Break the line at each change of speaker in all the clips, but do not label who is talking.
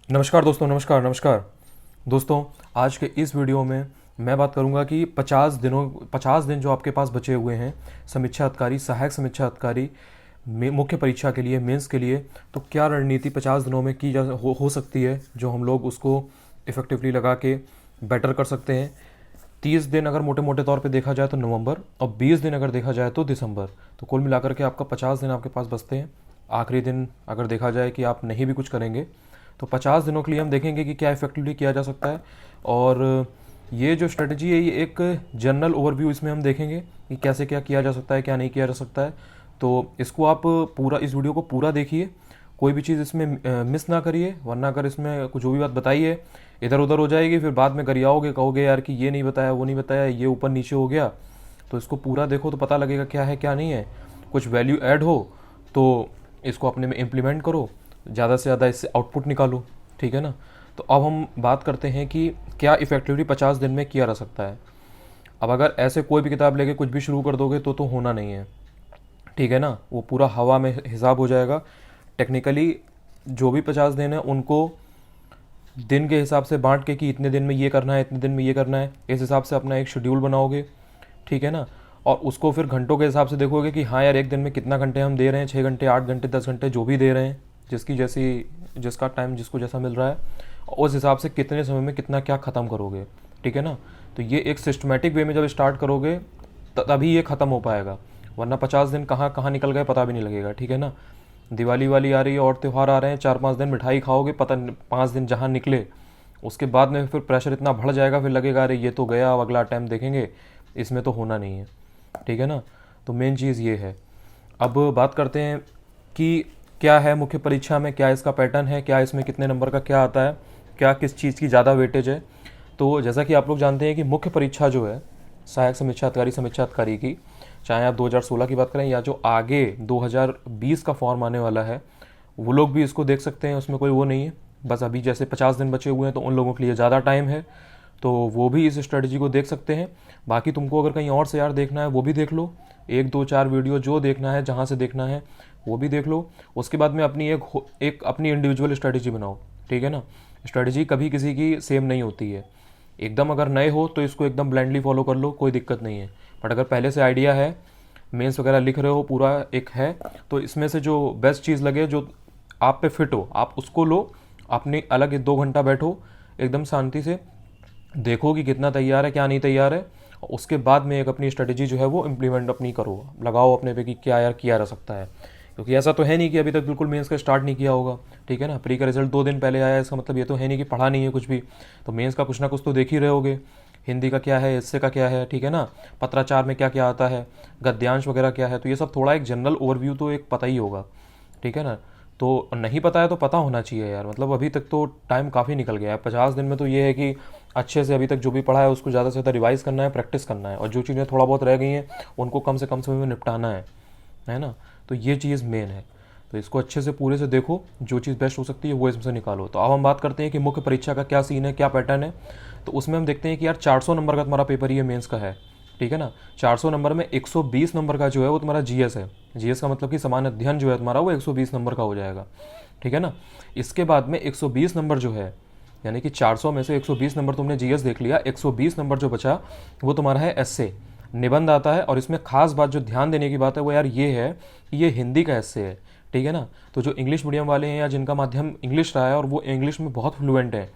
नमस्कार दोस्तों, नमस्कार नमस्कार दोस्तों। आज के इस वीडियो में मैं बात करूंगा कि 50 दिन जो आपके पास बचे हुए हैं समीक्षा अधिकारी, सहायक समीक्षा अधिकारी मुख्य परीक्षा के लिए, मेंस के लिए, तो क्या रणनीति 50 दिनों में की हो सकती है जो हम लोग उसको इफ़ेक्टिवली लगा के बेटर कर सकते हैं। 30 दिन अगर मोटे मोटे तौर पे देखा जाए तो नवंबर, और 20 दिन अगर देखा जाए तो दिसंबर। तो कुल मिलाकर के आपका 50 दिन आपके पास बचते हैं। आखिरी दिन अगर देखा जाए कि आप नहीं भी कुछ करेंगे तो 50 दिनों के लिए हम देखेंगे कि क्या इफेक्टिवली किया जा सकता है। और ये जो स्ट्रेटजी है ये एक जनरल ओवरव्यू इसमें हम देखेंगे कि कैसे क्या किया जा सकता है, क्या नहीं किया जा सकता है। तो इसको आप पूरा, इस वीडियो को पूरा देखिए, कोई भी चीज़ इसमें मिस ना करिए, वरना अगर इसमें कुछ जो भी बात बताइए इधर उधर हो जाएगी, फिर बाद में गरियाओगे, कहोगे यार कि ये नहीं बताया, वो नहीं बताया, ये ऊपर नीचे हो गया। तो इसको पूरा देखो तो पता लगेगा क्या है क्या नहीं है। कुछ वैल्यू ऐड हो तो इसको अपने में इम्प्लीमेंट करो, ज़्यादा से ज़्यादा इससे आउटपुट निकालो, ठीक है ना। तो अब हम बात करते हैं कि क्या इफेक्टिवली 50 दिन में किया जा सकता है। अब अगर ऐसे कोई भी किताब लेके कुछ भी शुरू कर दोगे तो होना नहीं है, ठीक है ना। वो पूरा हवा में हिसाब हो जाएगा। टेक्निकली जो भी 50 दिन है उनको दिन के हिसाब से बांट के कि इतने दिन में ये करना है, इतने दिन में ये करना है, इस हिसाब से अपना एक शेड्यूल बनाओगे, ठीक है ना। और उसको फिर घंटों के हिसाब से देखोगे कि हाँ यार एक दिन में कितना घंटे हम दे रहे हैं, 6 घंटे, 8 घंटे, 10 घंटे, जो भी दे रहे हैं, जिसकी जैसी, जिसका टाइम जिसको जैसा मिल रहा है, उस हिसाब से कितने समय में कितना क्या ख़त्म करोगे, ठीक है ना। तो ये एक सिस्टमेटिक वे में जब स्टार्ट करोगे तभी ये ख़त्म हो पाएगा, वरना 50 दिन कहाँ कहाँ निकल गए पता भी नहीं लगेगा, ठीक है ना। दिवाली वाली आ रही है और त्यौहार आ रहे हैं, 4-5 दिन मिठाई खाओगे, पता 5 दिन जहाँ निकले उसके बाद में फिर प्रेशर इतना बढ़ जाएगा, फिर लगेगा अरे ये तो गया, अब अगला टाइम देखेंगे, इसमें तो होना नहीं है, ठीक है ना। तो मेन चीज़ ये है। अब बात करते हैं कि क्या है मुख्य परीक्षा में, क्या इसका पैटर्न है, क्या इसमें कितने नंबर का क्या आता है, क्या किस चीज़ की ज़्यादा वेटेज है। तो जैसा कि आप लोग जानते हैं कि मुख्य परीक्षा जो है सहायक समीक्षा अधिकारी, समीक्षा अधिकारी की, चाहे आप 2016 की बात करें या जो आगे 2020 का फॉर्म आने वाला है, वो लोग भी इसको देख सकते हैं, उसमें कोई वो नहीं है। बस अभी जैसे 50 दिन बचे हुए हैं तो उन लोगों के लिए ज़्यादा टाइम है, तो वो भी इस स्ट्रेटजी को देख सकते हैं। बाकी तुमको अगर कहीं और से यार देखना है वो भी देख लो, 1 2 4 वीडियो जो देखना है, जहाँ से देखना है वो भी देख लो। उसके बाद में अपनी एक अपनी इंडिविजुअल स्ट्रेटजी बनाओ, ठीक है ना। स्ट्रेटजी कभी किसी की सेम नहीं होती है। एकदम अगर नए हो तो इसको एकदम ब्लाइंडली फॉलो कर लो, कोई दिक्कत नहीं है। बट अगर पहले से आइडिया है, मेंस वगैरह लिख रहे हो, पूरा एक है, तो इसमें से जो बेस्ट चीज़ लगे, जो आप पे फिट हो, आप उसको लो। अपनी अलग 2 घंटा बैठो, एकदम शांति से देखो कि कितना तैयार है, क्या नहीं तैयार है, और उसके बाद में एक अपनी स्ट्रेटजी जो है वो इम्प्लीमेंट अपनी करो, लगाओ अपने पे कि क्या यार किया जा सकता है। क्योंकि ऐसा तो है नहीं कि अभी तक बिल्कुल मेंस का स्टार्ट नहीं किया होगा, ठीक है ना। प्री का रिजल्ट 2 दिन पहले आया, इसका मतलब ये तो है नहीं कि पढ़ा नहीं है कुछ भी। तो मेंस का कुछ ना कुछ तो देख ही रहे होगे। हिंदी का क्या है, हिस्से का क्या है, ठीक है ना, पत्राचार में क्या क्या आता है, गद्यांश वगैरह क्या है, तो ये सब थोड़ा एक जनरल ओवरव्यू तो एक पता ही होगा, ठीक है ना। तो नहीं पता है तो पता होना चाहिए यार, मतलब अभी तक तो टाइम काफ़ी निकल गया है। 50 दिन में तो ये है कि अच्छे से अभी तक जो भी पढ़ा है उसको ज़्यादा से ज़्यादा रिवाइज़ करना है, प्रैक्टिस करना है, और जो चीज़ें थोड़ा बहुत रह गई हैं उनको कम से कम समय में निपटाना है ना। तो ये चीज़ मेन है। तो इसको अच्छे से पूरे से देखो, जो चीज़ बेस्ट हो सकती है वो इसमें से निकालो। तो अब हम बात करते हैं कि मुख्य परीक्षा का क्या सीन है, क्या पैटर्न है। तो उसमें हम देखते हैं कि यार 400 नंबर का तुम्हारा पेपर ये मेंस का है, ठीक है ना। 400 नंबर में 120 नंबर का जो है वो तुम्हारा जीएस है। जीएस का मतलब कि सामान्य अध्ययन जो है तुम्हारा वो 120 नंबर का हो जाएगा, ठीक है ना। इसके बाद में 120 नंबर जो है, यानी कि 400 में से 120 नंबर तुमने जीएस देख लिया, 120 नंबर जो बचा वो तुम्हारा है एसए, निबंध आता है। और इसमें खास बात जो ध्यान देने की बात है वो यार ये है कि ये हिंदी का एस्से है, ठीक है ना। तो जो इंग्लिश मीडियम वाले हैं या जिनका माध्यम इंग्लिश रहा है और वो इंग्लिश में बहुत फ्लुएंट है,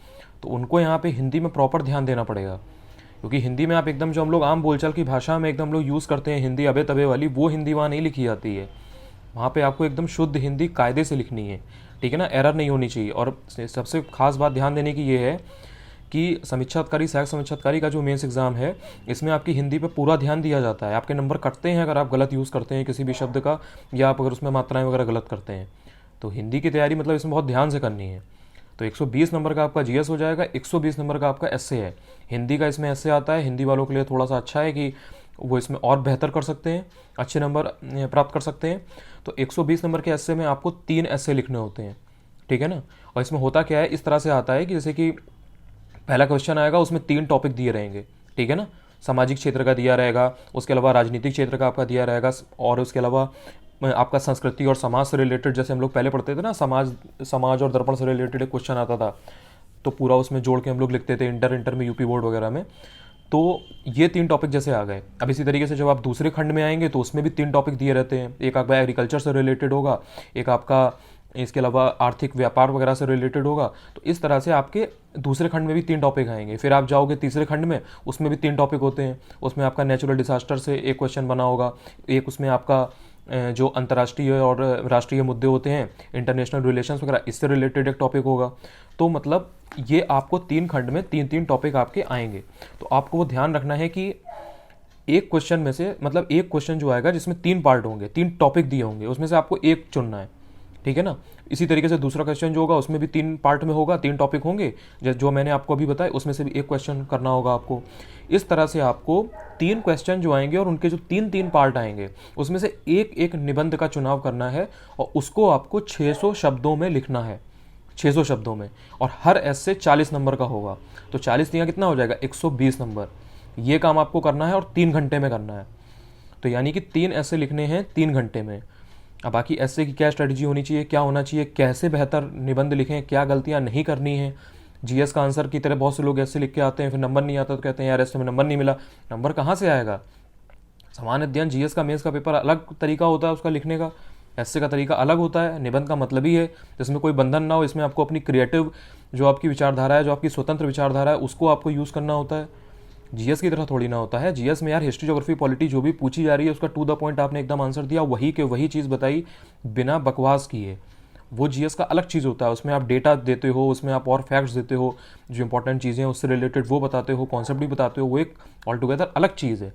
तो उनको यहाँ पे हिंदी में प्रॉपर ध्यान देना पड़ेगा। क्योंकि हिंदी में आप एकदम जो हम लोग आम बोलचाल की भाषा में एकदम लोग यूज़ करते हैं हिंदी अबे तबे वाली, वो हिंदी वहाँ नहीं लिखी जाती है। वहाँ पे आपको एकदम शुद्ध हिंदी कायदे से लिखनी है, ठीक है ना, एरर नहीं होनी चाहिए। और सबसे खास बात ध्यान देने की ये है कि समीक्षा अधिकारी, सहायक समीक्षा अधिकारी का जो मेंस एग्जाम है, इसमें आपकी हिंदी पे पूरा ध्यान दिया जाता है। आपके नंबर कटते हैं अगर आप गलत यूज़ करते हैं किसी भी शब्द का, या आप अगर उसमें मात्राएं वगैरह गलत करते हैं। तो हिंदी की तैयारी मतलब इसमें बहुत ध्यान से करनी है। तो 120 नंबर का आपका जीएस हो जाएगा, 120 नंबर का आपका एसए है। हिंदी का इसमें एसए आता है, हिंदी वालों के लिए थोड़ा सा अच्छा है कि वो इसमें और बेहतर कर सकते हैं, अच्छे नंबर प्राप्त कर सकते हैं। तो 120 नंबर के एसए में आपको 3 एसए लिखने होते हैं, ठीक है ना। और इसमें होता क्या है, इस तरह से आता है कि जैसे कि पहला क्वेश्चन आएगा, उसमें 3 टॉपिक दिए रहेंगे, ठीक है ना। सामाजिक क्षेत्र का दिया रहेगा, उसके अलावा राजनीतिक क्षेत्र का आपका दिया रहेगा, और उसके अलावा आपका संस्कृति और समाज से रिलेटेड, जैसे हम लोग पहले पढ़ते थे ना, समाज और दर्पण से रिलेटेड एक क्वेश्चन आता था, तो पूरा उसमें जोड़ के हम लोग लिखते थे इंटर में, यूपी बोर्ड वगैरह में। तो ये 3 टॉपिक जैसे आ गए। अब इसी तरीके से जब आप दूसरे खंड में आएंगे तो उसमें भी 3 टॉपिक दिए रहते हैं। एक आपका एग्रीकल्चर से रिलेटेड होगा, एक आपका इसके अलावा आर्थिक व्यापार वगैरह से रिलेटेड होगा। तो इस तरह से आपके दूसरे खंड में भी 3 टॉपिक आएंगे। फिर आप जाओगे तीसरे खंड में, उसमें भी 3 टॉपिक होते हैं। उसमें आपका नेचुरल डिजास्टर से एक क्वेश्चन बना होगा, एक उसमें आपका जो अंतर्राष्ट्रीय और राष्ट्रीय मुद्दे होते हैं, इंटरनेशनल रिलेशंस वगैरह, इससे रिलेटेड एक टॉपिक होगा। तो मतलब ये आपको 3 खंड में 3-3 टॉपिक आपके आएंगे। तो आपको वो ध्यान रखना है कि एक क्वेश्चन में से, मतलब एक क्वेश्चन जो आएगा जिसमें 3 पार्ट होंगे, 3 टॉपिक दिए होंगे, उसमें से आपको एक चुनना है, ठीक है ना। इसी तरीके से दूसरा क्वेश्चन जो होगा उसमें भी 3 पार्ट में होगा, 3 टॉपिक होंगे, जो मैंने आपको अभी बताया, उसमें से भी एक क्वेश्चन करना होगा आपको। इस तरह से आपको 3 क्वेश्चन जो आएंगे और उनके जो 3-3 पार्ट आएंगे, उसमें से एक एक निबंध का चुनाव करना है और उसको आपको 600 शब्दों में लिखना है, 600 शब्दों में। और हर ऐसे 40 नंबर का होगा, तो 40 दिया कितना हो जाएगा, 120 नंबर। ये काम आपको करना है और 3 घंटे में करना है। तो यानी कि 3 ऐसे लिखने हैं 3 घंटे में। अब बाकी ऐसे की क्या स्ट्रेटजी होनी चाहिए, क्या होना चाहिए, कैसे बेहतर निबंध लिखें, क्या गलतियां नहीं करनी है। जीएस का आंसर की तरह बहुत से लोग ऐसे लिख के आते हैं, फिर नंबर नहीं आता तो कहते हैं यार ऐसे में नंबर नहीं मिला। नंबर कहाँ से आएगा? सामान्य अध्ययन जीएस का, मेंस का पेपर अलग तरीका होता है उसका लिखने का, ऐसे का तरीका अलग होता है। निबंध का मतलब ही है जिसमें कोई बंधन ना हो, इसमें आपको अपनी क्रिएटिव जो आपकी विचारधारा है, जो आपकी स्वतंत्र विचारधारा है, उसको आपको यूज़ करना होता है। जीएस की तरह थोड़ी ना होता है। जीएस में यार हिस्ट्री, ज्योग्राफी, पॉलिटी जो भी पूछी जा रही है उसका टू द पॉइंट आपने एकदम आंसर दिया, वही के वही चीज़ बताई बिना बकवास किए। वो जीएस का अलग चीज़ होता है, उसमें आप डेटा देते हो, उसमें आप और फैक्ट्स देते हो, जो इंपॉर्टेंट चीज़ें हैं उससे रिलेटेड वो बताते हो, कॉन्सेप्ट भी बताते हो, वो एक ऑल टुगेदर अलग चीज़ है।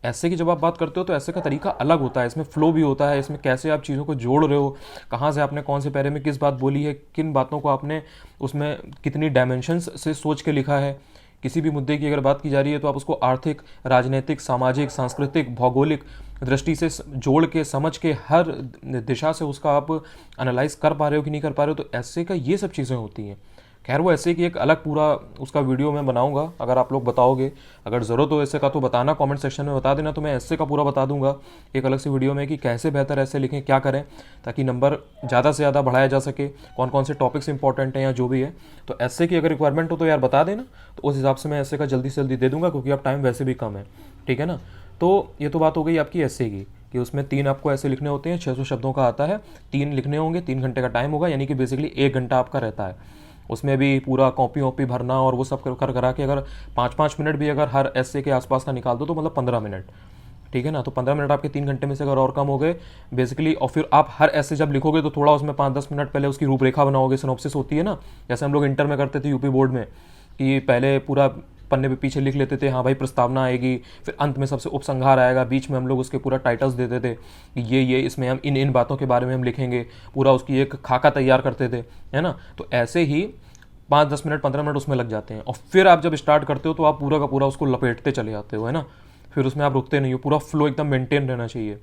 ऐसे की जब आप बात करते हो तो ऐसे का तरीका अलग होता है, इसमें फ्लो भी होता है, इसमें कैसे आप चीज़ों को जोड़ रहे हो, कहाँ से आपने कौन से पैरे में किस बात बोली है, किन बातों को आपने उसमें कितनी डायमेंशंस से सोच के लिखा है। किसी भी मुद्दे की अगर बात की जा रही है तो आप उसको आर्थिक, राजनीतिक, सामाजिक, सांस्कृतिक, भौगोलिक दृष्टि से जोड़ के, समझ के, हर दिशा से उसका आप एनालाइज कर पा रहे हो कि नहीं कर पा रहे हो। तो ऐसे का ये सब चीज़ें होती हैं। खैर वो ऐसे की एक अलग पूरा उसका वीडियो मैं बनाऊंगा, अगर आप लोग बताओगे, अगर ज़रूरत हो ऐसे का तो बताना, कमेंट सेक्शन में बता देना, तो मैं ऐसे का पूरा बता दूंगा एक अलग सी वीडियो में कि कैसे बेहतर ऐसे लिखें, क्या करें ताकि नंबर ज़्यादा से ज़्यादा बढ़ाया जा सके, कौन कौन से टॉपिक्स इंपॉर्टेंट हैं या जो भी है। तो ऐसे की अगर रिक्वायरमेंट हो तो यार बता देना, तो उस हिसाब से मैं ऐसे का जल्दी से जल्दी दे दूंगा, क्योंकि अब टाइम वैसे भी कम है, ठीक है ना। तो ये तो बात हो गई आपकी ऐसे की, कि उसमें 3 आपको ऐसे लिखने होते हैं, 600 शब्दों का आता है, 3 लिखने होंगे, 3 घंटे का टाइम होगा, यानी कि बेसिकली 1 घंटा आपका रहता है। उसमें भी पूरा कॉपी वॉपी भरना और वो सब कर करा के अगर 5-5 मिनट भी अगर हर ऐसे के आसपास का निकाल दो तो मतलब 15 मिनट, ठीक है ना। तो 15 मिनट आपके 3 घंटे में से अगर और कम हो गए बेसिकली, और फिर आप हर ऐसे जब लिखोगे तो थोड़ा उसमें 5-10 मिनट पहले उसकी रूपरेखा बनाओगे, सिनॉप्सिस होती है ना, जैसे हम लोग इंटर में करते थे यूपी बोर्ड में, कि पहले पूरा पन्ने पे पीछे लिख लेते थे, हाँ भाई प्रस्तावना आएगी, फिर अंत में सबसे उपसंहार आएगा, बीच में हम लोग उसके पूरा टाइटल्स देते थे कि ये इसमें हम इन बातों के बारे में हम लिखेंगे, पूरा उसकी एक खाका तैयार करते थे, है ना। तो ऐसे ही 5-10 मिनट 15 मिनट उसमें लग जाते हैं, और फिर आप जब स्टार्ट करते हो तो आप पूरा का पूरा उसको लपेटते चले जाते हो, है ना। फिर उसमें आप रुकते नहीं हो, पूरा फ्लो एकदम मेंटेन रहना चाहिए।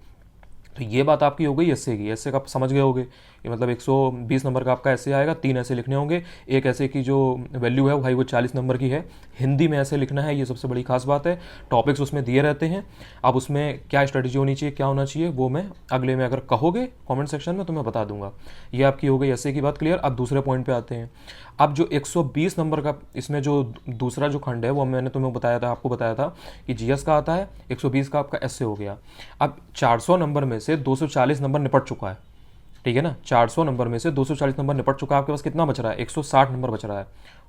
तो ये बात आपकी हो गई ऐसे की, ऐसे का आप समझ गए होगे, ये मतलब 120 नंबर का आपका ऐसे आएगा, 3 ऐसे लिखने होंगे, एक ऐसे की जो वैल्यू है भाई वो 40 नंबर की है, हिंदी में ऐसे लिखना है, ये सबसे बड़ी खास बात है। टॉपिक्स उसमें दिए रहते हैं, अब उसमें क्या स्ट्रेटजी होनी चाहिए, क्या होना चाहिए, वो मैं अगले में अगर कहोगे कमेंट सेक्शन में तो मैं बता दूंगा। ये आपकी हो गई ऐसे की बात क्लियर। अब दूसरे पॉइंट पे आते हैं। अब जो 120 नंबर का इसमें जो दूसरा जो खंड है वो मैंने तुम्हें बताया था, आपको बताया था कि जीएस का आता है, 120 का आपका ऐसे हो गया। अब 400 नंबर में से 240 नंबर निपट चुका है, ठीक है ना। 400 नंबर में से 240 नंबर निपट चुका है, आपके पास कितना बच रहा है, 160 नंबर बच रहा है।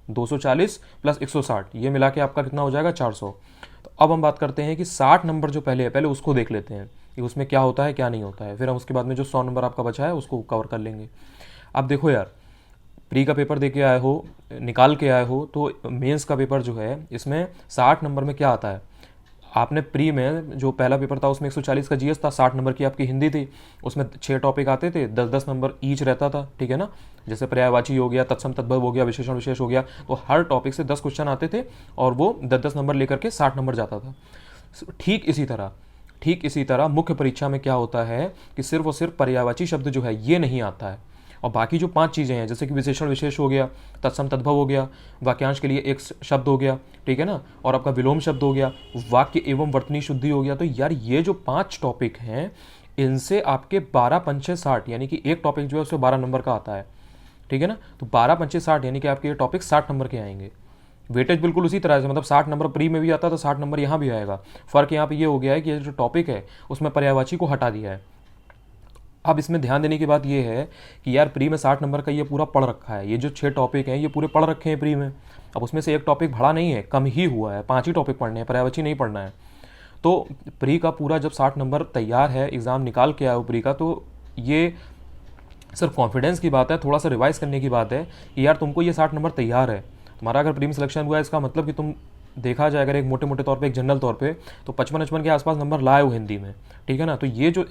240 प्लस 160 ये मिला के आपका कितना हो जाएगा, 400। तो अब हम बात करते हैं कि 60 नंबर जो पहले है, पहले उसको देख लेते हैं कि उसमें क्या होता है क्या नहीं होता है, फिर हम उसके बाद में जो 100 नंबर आपका बचा है उसको कवर कर लेंगे। अब देखो यार, प्री का पेपर दे के आए हो, निकाल के आए हो, तो मेंस का पेपर जो है इसमें 60 नंबर में क्या आता है। आपने प्री में जो पहला पेपर था उसमें 140 का जीएस था, 60 नंबर की आपकी हिंदी थी, उसमें 6 टॉपिक आते थे, 10-10 नंबर ईच रहता था, ठीक है ना। जैसे पर्यायवाची हो गया, तत्सम तद्भव हो गया, विशेषण विशेष हो गया, तो हर टॉपिक से 10 क्वेश्चन आते थे और वो 10-10 नंबर लेकर के 60 नंबर जाता था। ठीक इसी तरह मुख्य परीक्षा में क्या होता है कि सिर्फ और सिर्फ पर्यायवाची शब्द जो है ये नहीं आता है, और बाकी जो 5 चीज़ें हैं जैसे कि विशेषण विशेष हो गया, तत्सम तद्भव हो गया, वाक्यांश के लिए एक शब्द हो गया, ठीक है ना, और आपका विलोम शब्द हो गया, वाक्य एवं वर्तनी शुद्धि हो गया। तो यार ये जो 5 टॉपिक हैं इनसे आपके 12 पंचे 60, यानी कि एक टॉपिक जो है उसमें 12 नंबर का आता है, ठीक है ना। तो 12 पंचे 60 यानी कि आपके ये टॉपिक 60 नंबर के आएंगे। वेटेज बिल्कुल उसी तरह से, मतलब 60 नंबर प्री में भी आता है तो 60 नंबर यहाँ भी आएगा। फ़र्क यहाँ पे ये हो गया है कि ये जो टॉपिक है उसमें पर्यायवाची को हटा दिया है। अब इसमें ध्यान देने की बात ये है कि यार प्री में 60 नंबर का ये पूरा पढ़ रखा है, ये जो 6 टॉपिक हैं ये पूरे पढ़ रखे हैं प्री में। अब उसमें से एक टॉपिक भरा नहीं है, कम ही हुआ है, 5 ही टॉपिक पढ़ने हैं, पर्यायवाची नहीं पढ़ना है। तो प्री का पूरा जब 60 नंबर तैयार है, एग्ज़ाम निकाल के आया हो प्री का, तो ये सिर्फ कॉन्फिडेंस की बात है, थोड़ा सा रिवाइज करने की बात है कि यार तुमको ये 60 नंबर तैयार है। तुम्हारा अगर प्री में सिलेक्शन हुआ है इसका मतलब कि तुम, देखा जाए अगर एक मोटे मोटे तौर पे, एक जनरल तौर पे, तो 55-55 के आसपास नंबर लाए हो हिंदी में, ठीक है ना। तो ये जो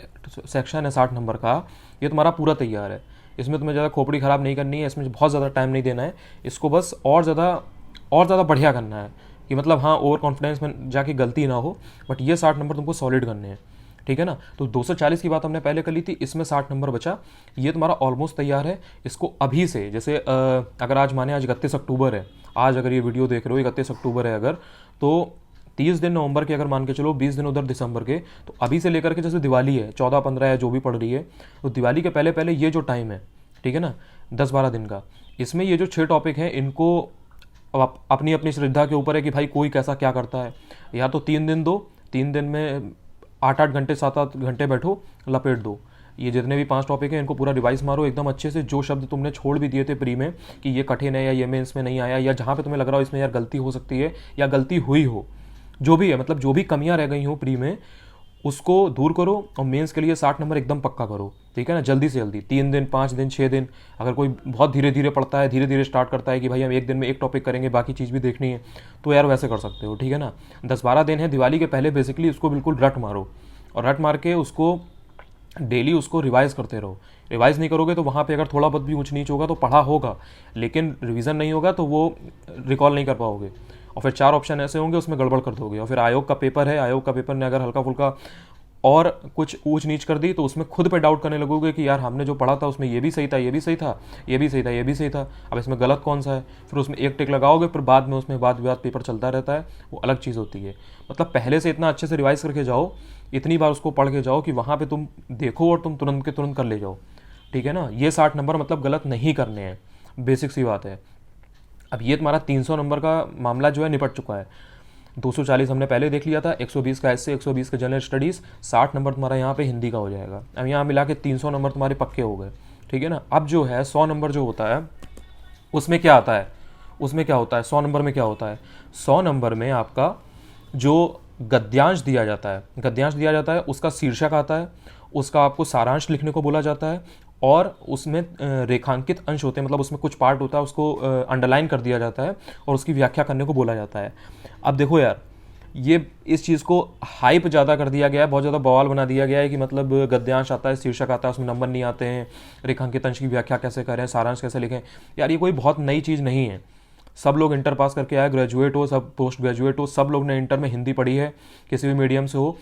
सेक्शन है 60 नंबर का, ये तुम्हारा पूरा तैयार है। इसमें तुम्हें ज़्यादा खोपड़ी ख़राब नहीं करनी है, इसमें बहुत ज़्यादा टाइम नहीं देना है, इसको बस और ज़्यादा बढ़िया करना है कि मतलब हाँ ओवर कॉन्फिडेंस में जाके गलती ना हो, बट ये 60 नंबर तुमको सॉलिड करने हैं, ठीक है ना। तो 240 की बात हमने पहले कर ली थी, इसमें 60 नंबर बचा, ये तुम्हारा ऑलमोस्ट तैयार है। इसको अभी से, जैसे अगर आज माने आज 31 अक्टूबर है, आज अगर ये वीडियो देख रहे हो 31 अक्टूबर है अगर, तो 30 दिन नवंबर के अगर मान के चलो, 20 दिन उधर दिसंबर के, तो अभी से लेकर के जैसे दिवाली है 14-15 है जो भी पड़ रही है, तो दिवाली के पहले पहले ये जो टाइम है, ठीक है ना, 10-12 दिन का, इसमें ये जो 6 टॉपिक हैं इनको, अब अपनी अपनी श्रद्धा के ऊपर है कि भाई कोई कैसा क्या करता है। या तो 3 दिन दो, 3 दिन में 8-8 घंटे 7-8 घंटे बैठो, लपेट दो, ये जितने भी 5 टॉपिक हैं इनको पूरा रिवाइज मारो एकदम अच्छे से। जो शब्द तुमने छोड़ भी दिए थे प्री में कि ये कठिन है या ये मेंस में नहीं आया, या जहाँ पे तुम्हें लग रहा हो इसमें यार गलती हो सकती है या गलती हुई हो, जो भी है, मतलब जो भी कमियां रह गई हो प्री में, उसको दूर करो और मेंस के लिए 60 नंबर एकदम पक्का करो, ठीक है ना। जल्दी से जल्दी 3 दिन 5 दिन 6 दिन, अगर कोई बहुत धीरे धीरे पढ़ता है, धीरे धीरे स्टार्ट करता है कि भाई हम एक दिन में एक टॉपिक करेंगे बाकी चीज़ भी देखनी है, तो यार वैसे कर सकते हो, ठीक है ना। 10-12 दिन है दिवाली के पहले, बेसिकली उसको बिल्कुल रट मारो, और रट मार के उसको डेली उसको रिवाइज करते रहो। रिवाइज नहीं करोगे तो वहाँ पे अगर थोड़ा बहुत भी ऊंच नीच होगा तो पढ़ा होगा, लेकिन रिवीजन नहीं होगा तो वो रिकॉल नहीं कर पाओगे, और फिर 4 ऑप्शन ऐसे होंगे उसमें गड़बड़ कर दोगे, और फिर आयोग का पेपर है, आयोग का पेपर ने अगर हल्का फुल्का और कुछ ऊंच नीच कर दी तो उसमें खुद पे डाउट करने लगोगे कि यार हमने जो पढ़ा था उसमें ये भी सही था, ये भी सही था, ये भी सही था, ये भी सही था, अब इसमें गलत कौन सा है। फिर उसमें एक टिक लगाओगे, फिर बाद में उसमें बाद विवाद पेपर चलता रहता है, वो अलग चीज़ होती है। मतलब पहले से इतना अच्छे से रिवाइज करके जाओ, इतनी बार उसको पढ़ के जाओ कि वहाँ पर तुम देखो और तुम तुरंत के तुरंत कर ले जाओ, ठीक है ना। ये 60 नंबर मतलब गलत नहीं करने हैं, बेसिक सी बात है। अब ये तुम्हारा 300 नंबर का मामला जो है निपट चुका है। 240 हमने पहले देख लिया था, 120 का ऐसे, 120 का जनरल स्टडीज़, 60 नंबर तुम्हारा यहाँ पे हिंदी का हो जाएगा। अब यहाँ मिला के 300 नंबर तुम्हारे पक्के हो गए, ठीक है ना। अब जो है 100 नंबर जो होता है उसमें क्या आता है, उसमें क्या होता है 100 नंबर में क्या होता है, 100 नंबर में आपका जो गद्यांश दिया जाता है, गद्यांश दिया जाता है, उसका शीर्षक आता है, उसका आपको सारांश लिखने को बोला जाता है, और उसमें रेखांकित अंश होते हैं, मतलब उसमें कुछ पार्ट होता है उसको अंडरलाइन कर दिया जाता है और उसकी व्याख्या करने को बोला जाता है। अब देखो यार, ये इस चीज़ को हाइप ज़्यादा कर दिया गया है, बहुत ज़्यादा बवाल बना दिया गया है कि मतलब गद्यांश आता है, शीर्षक आता है, उसमें नंबर नहीं आते हैं, रेखांकित अंश की व्याख्या कैसे करें, सारांश कैसे लिखें। यार ये कोई बहुत नई चीज़ नहीं है, सब लोग इंटर पास करके आए, ग्रेजुएट हो, सब पोस्ट ग्रेजुएट हो, सब लोग ने इंटर में हिंदी पढ़ी है, किसी भी मीडियम से हो।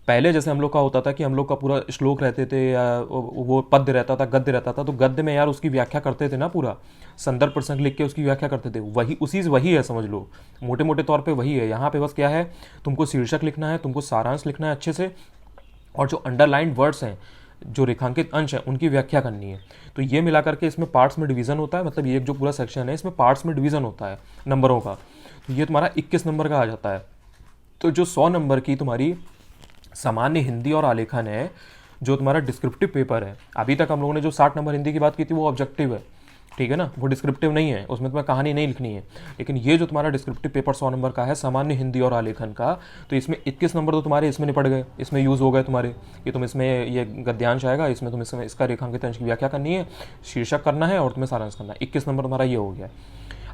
पहले जैसे हम लोग का होता था कि हम लोग का पूरा श्लोक रहते थे या वो पद्य रहता था, गद्य रहता था, तो गद्य में यार उसकी व्याख्या करते थे ना, पूरा संदर्भ प्रसंग लिख के उसकी व्याख्या करते थे, वही है, समझ लो मोटे मोटे तौर पे वही है। यहाँ पे बस क्या है, तुमको शीर्षक लिखना है, तुमको सारांश लिखना है अच्छे से, और जो अंडरलाइंड वर्ड्स हैं, जो रेखांकित अंश हैं, उनकी व्याख्या करनी है। तो ये मिला करके इसमें पार्ट्स में डिवीजन होता है, मतलब ये जो पूरा सेक्शन है इसमें पार्ट्स में डिवीजन होता है नंबरों का। तो ये तुम्हारा 21 नंबर का आ जाता है। तो जो 100 नंबर की तुम्हारी सामान्य हिंदी और आलेखन है, जो तुम्हारा डिस्क्रिप्टिव पेपर है, अभी तक हम लोगों ने जो 60 नंबर हिंदी की बात की थी वो ऑब्जेक्टिव है, ठीक है ना, वो डिस्क्रिप्टिव नहीं है, उसमें तुम्हें कहानी नहीं लिखनी है। लेकिन ये जो तुम्हारा डिस्क्रिप्टिव पेपर 100 नंबर का है सामान्य हिंदी और आलेखन का, तो इसमें 21 नंबर तो तुम्हारे इसमें निपट गए, इसमें यूज़ हो गए तुम्हारे, कि तुम इसमें ये गद्यांश आएगा, इसमें तुम इसमें इसका रेखांकित अंश की व्याख्या करनी है, शीर्षक करना है और तुम्हें सारांश करना है। 21 नंबर तुम्हारा ये हो गया।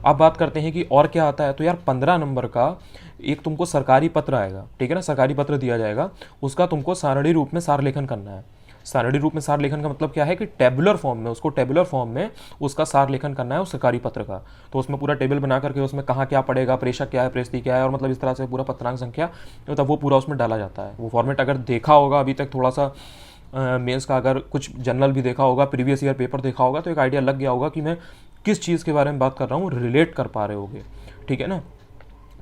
अब बात करते हैं कि और क्या आता है। तो यार 15 नंबर का एक तुमको सरकारी पत्र आएगा, ठीक है ना, सरकारी पत्र दिया जाएगा, उसका तुमको सारणी रूप में सार लेखन करना है। सारणी रूप में सार लेखन का मतलब क्या है कि टेबुलर फॉर्म में, उसको टेबुलर फॉर्म में उसका सार लेखन करना है उस सरकारी पत्र का। तो उसमें पूरा टेबल बना करके उसमें कहाँ क्या पड़ेगा, प्रेषक क्या है, प्रेषती क्या है, और मतलब इस तरह से पूरा पत्रांक संख्या, मतलब वो पूरा उसमें डाला जाता है। वो फॉर्मेट अगर देखा होगा अभी तक थोड़ा सा मेंस का, अगर कुछ जनरल भी देखा होगा, प्रीवियस ईयर पेपर देखा होगा, तो एक आइडिया लग गया होगा कि मैं किस चीज़ के बारे में बात कर रहा हूँ, रिलेट कर पा रहे होगे, ठीक है ना।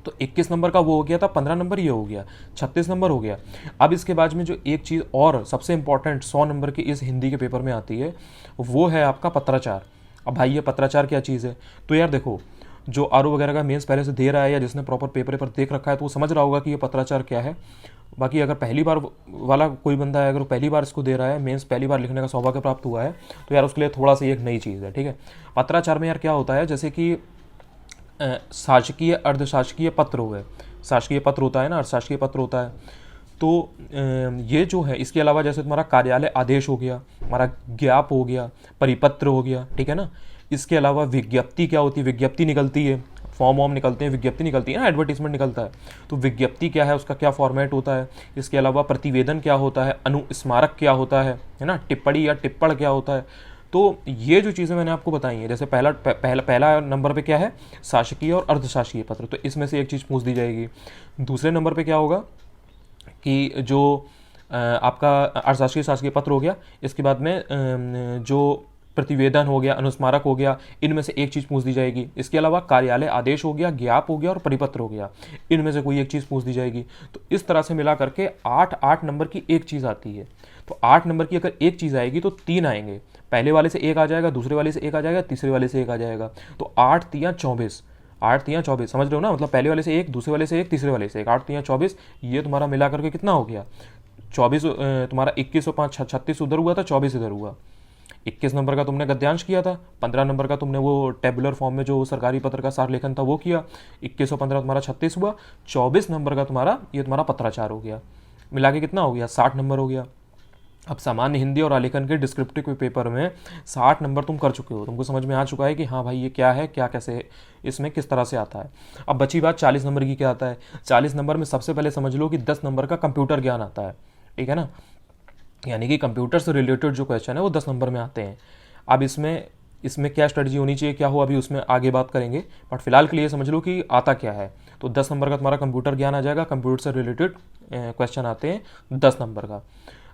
तो 21 नंबर का वो हो गया था, 15 नंबर ये हो गया, 36 नंबर हो गया। अब इसके बाद में जो एक चीज़ और सबसे इंपॉर्टेंट 100 नंबर की इस हिंदी के पेपर में आती है, वो है आपका पत्राचार। अब भाई ये पत्राचार क्या चीज़ है? तो यार देखो, जो आर वगैरह का मेंस पहले से दे रहा है या जिसने प्रॉपर पेपर पर देख रखा है, तो वो समझ रहा होगा कि ये पत्राचार क्या है। बाकी अगर पहली बार वाला कोई बंदा है, अगर वो पहली बार इसको दे रहा है, मेंस पहली बार लिखने का सौभाग्य प्राप्त हुआ है, तो यार उसके लिए थोड़ा सा एक नई चीज़ है, ठीक है। पत्राचार में यार क्या होता है, जैसे कि शासकीय अर्धशासकीय पत्र हुए, शासकीय पत्र होता है ना, अर्धशासकीय पत्र होता है। तो ये जो है, इसके अलावा जैसे तुम्हारा कार्यालय आदेश हो गया, हमारा ज्ञाप हो गया, परिपत्र हो गया, ठीक है ना। इसके अलावा विज्ञप्ति क्या होती है, विज्ञप्ति निकलती है, फॉर्म वॉर्म निकलते हैं, विज्ञप्ति निकलती है ना, एडवर्टीजमेंट निकलता है। तो विज्ञप्ति क्या है, उसका क्या फॉर्मेट होता है। इसके अलावा प्रतिवेदन क्या होता है, अनुस्मारक क्या होता है ना, टिप्पणी या टिप्पण क्या होता है। तो ये जो चीज़ें मैंने आपको बताई हैं, जैसे पहला नंबर पे क्या है, शासकीय और अर्धशासकीय पत्र, तो इसमें से एक चीज़ पूछ दी जाएगी। दूसरे नंबर पे क्या होगा कि जो आपका अर्थशास्त्रीय शासकीय पत्र हो गया, इसके बाद में जो प्रतिवेदन हो गया, अनुस्मारक हो गया, इनमें से एक चीज़ पूछ दी जाएगी। इसके अलावा कार्यालय आदेश हो गया, ज्ञाप हो गया और परिपत्र हो गया, इनमें से कोई एक चीज़ पूछ दी जाएगी। तो इस तरह से मिला करके 8 नंबर की एक चीज़ आती है। तो 8 नंबर की अगर एक चीज़ आएगी तो 3 आएंगे, पहले वाले से एक आ जाएगा, दूसरे वाले से एक आ जाएगा, तीसरे वाले से एक आ जाएगा। तो 8 तियाँ 24, 8 तियाँ 24, समझ रहे हो ना, मतलब पहले वाले से एक, दूसरे वाले से एक, तीसरे वाले से एक, 8 तियाँ 24, ये तुम्हारा मिला करके कितना हो गया 24। तुम्हारा 21 और 5 36 उधर हुआ था, 24 इधर हुआ। 21 नंबर का तुमने गद्यांश किया था, 15 नंबर का तुमने वो टेबुलर फॉर्म में जो सरकारी पत्र का सार लेखन था वो किया, 21 और 15 तुम्हारा 36 हुआ। 24 नंबर का तुम्हारा ये तुम्हारा पत्राचार हो गया, मिला के कितना हो गया 60 नंबर हो गया। अब सामान्य हिंदी और आलेखन के डिस्क्रिप्टिव पेपर में 60 नंबर तुम कर चुके हो, तुमको समझ में आ चुका है कि हाँ भाई ये क्या है, क्या कैसे इसमें किस तरह से आता है। अब बची बात 40 नंबर की, क्या आता है 40 नंबर में। सबसे पहले समझ लो कि 10 नंबर का कंप्यूटर ज्ञान आता है, ठीक है ना, यानी कि कंप्यूटर से रिलेटेड जो क्वेश्चन है वो 10 नंबर में आते हैं। अब इसमें क्या स्ट्रेटजी होनी चाहिए, क्या हो, अभी उसमें आगे बात करेंगे, बट फिलहाल के लिए समझ लो कि आता क्या है। तो 10 नंबर का तुम्हारा कंप्यूटर ज्ञान आ जाएगा, कंप्यूटर से रिलेटेड क्वेश्चन आते हैं 10 नंबर का।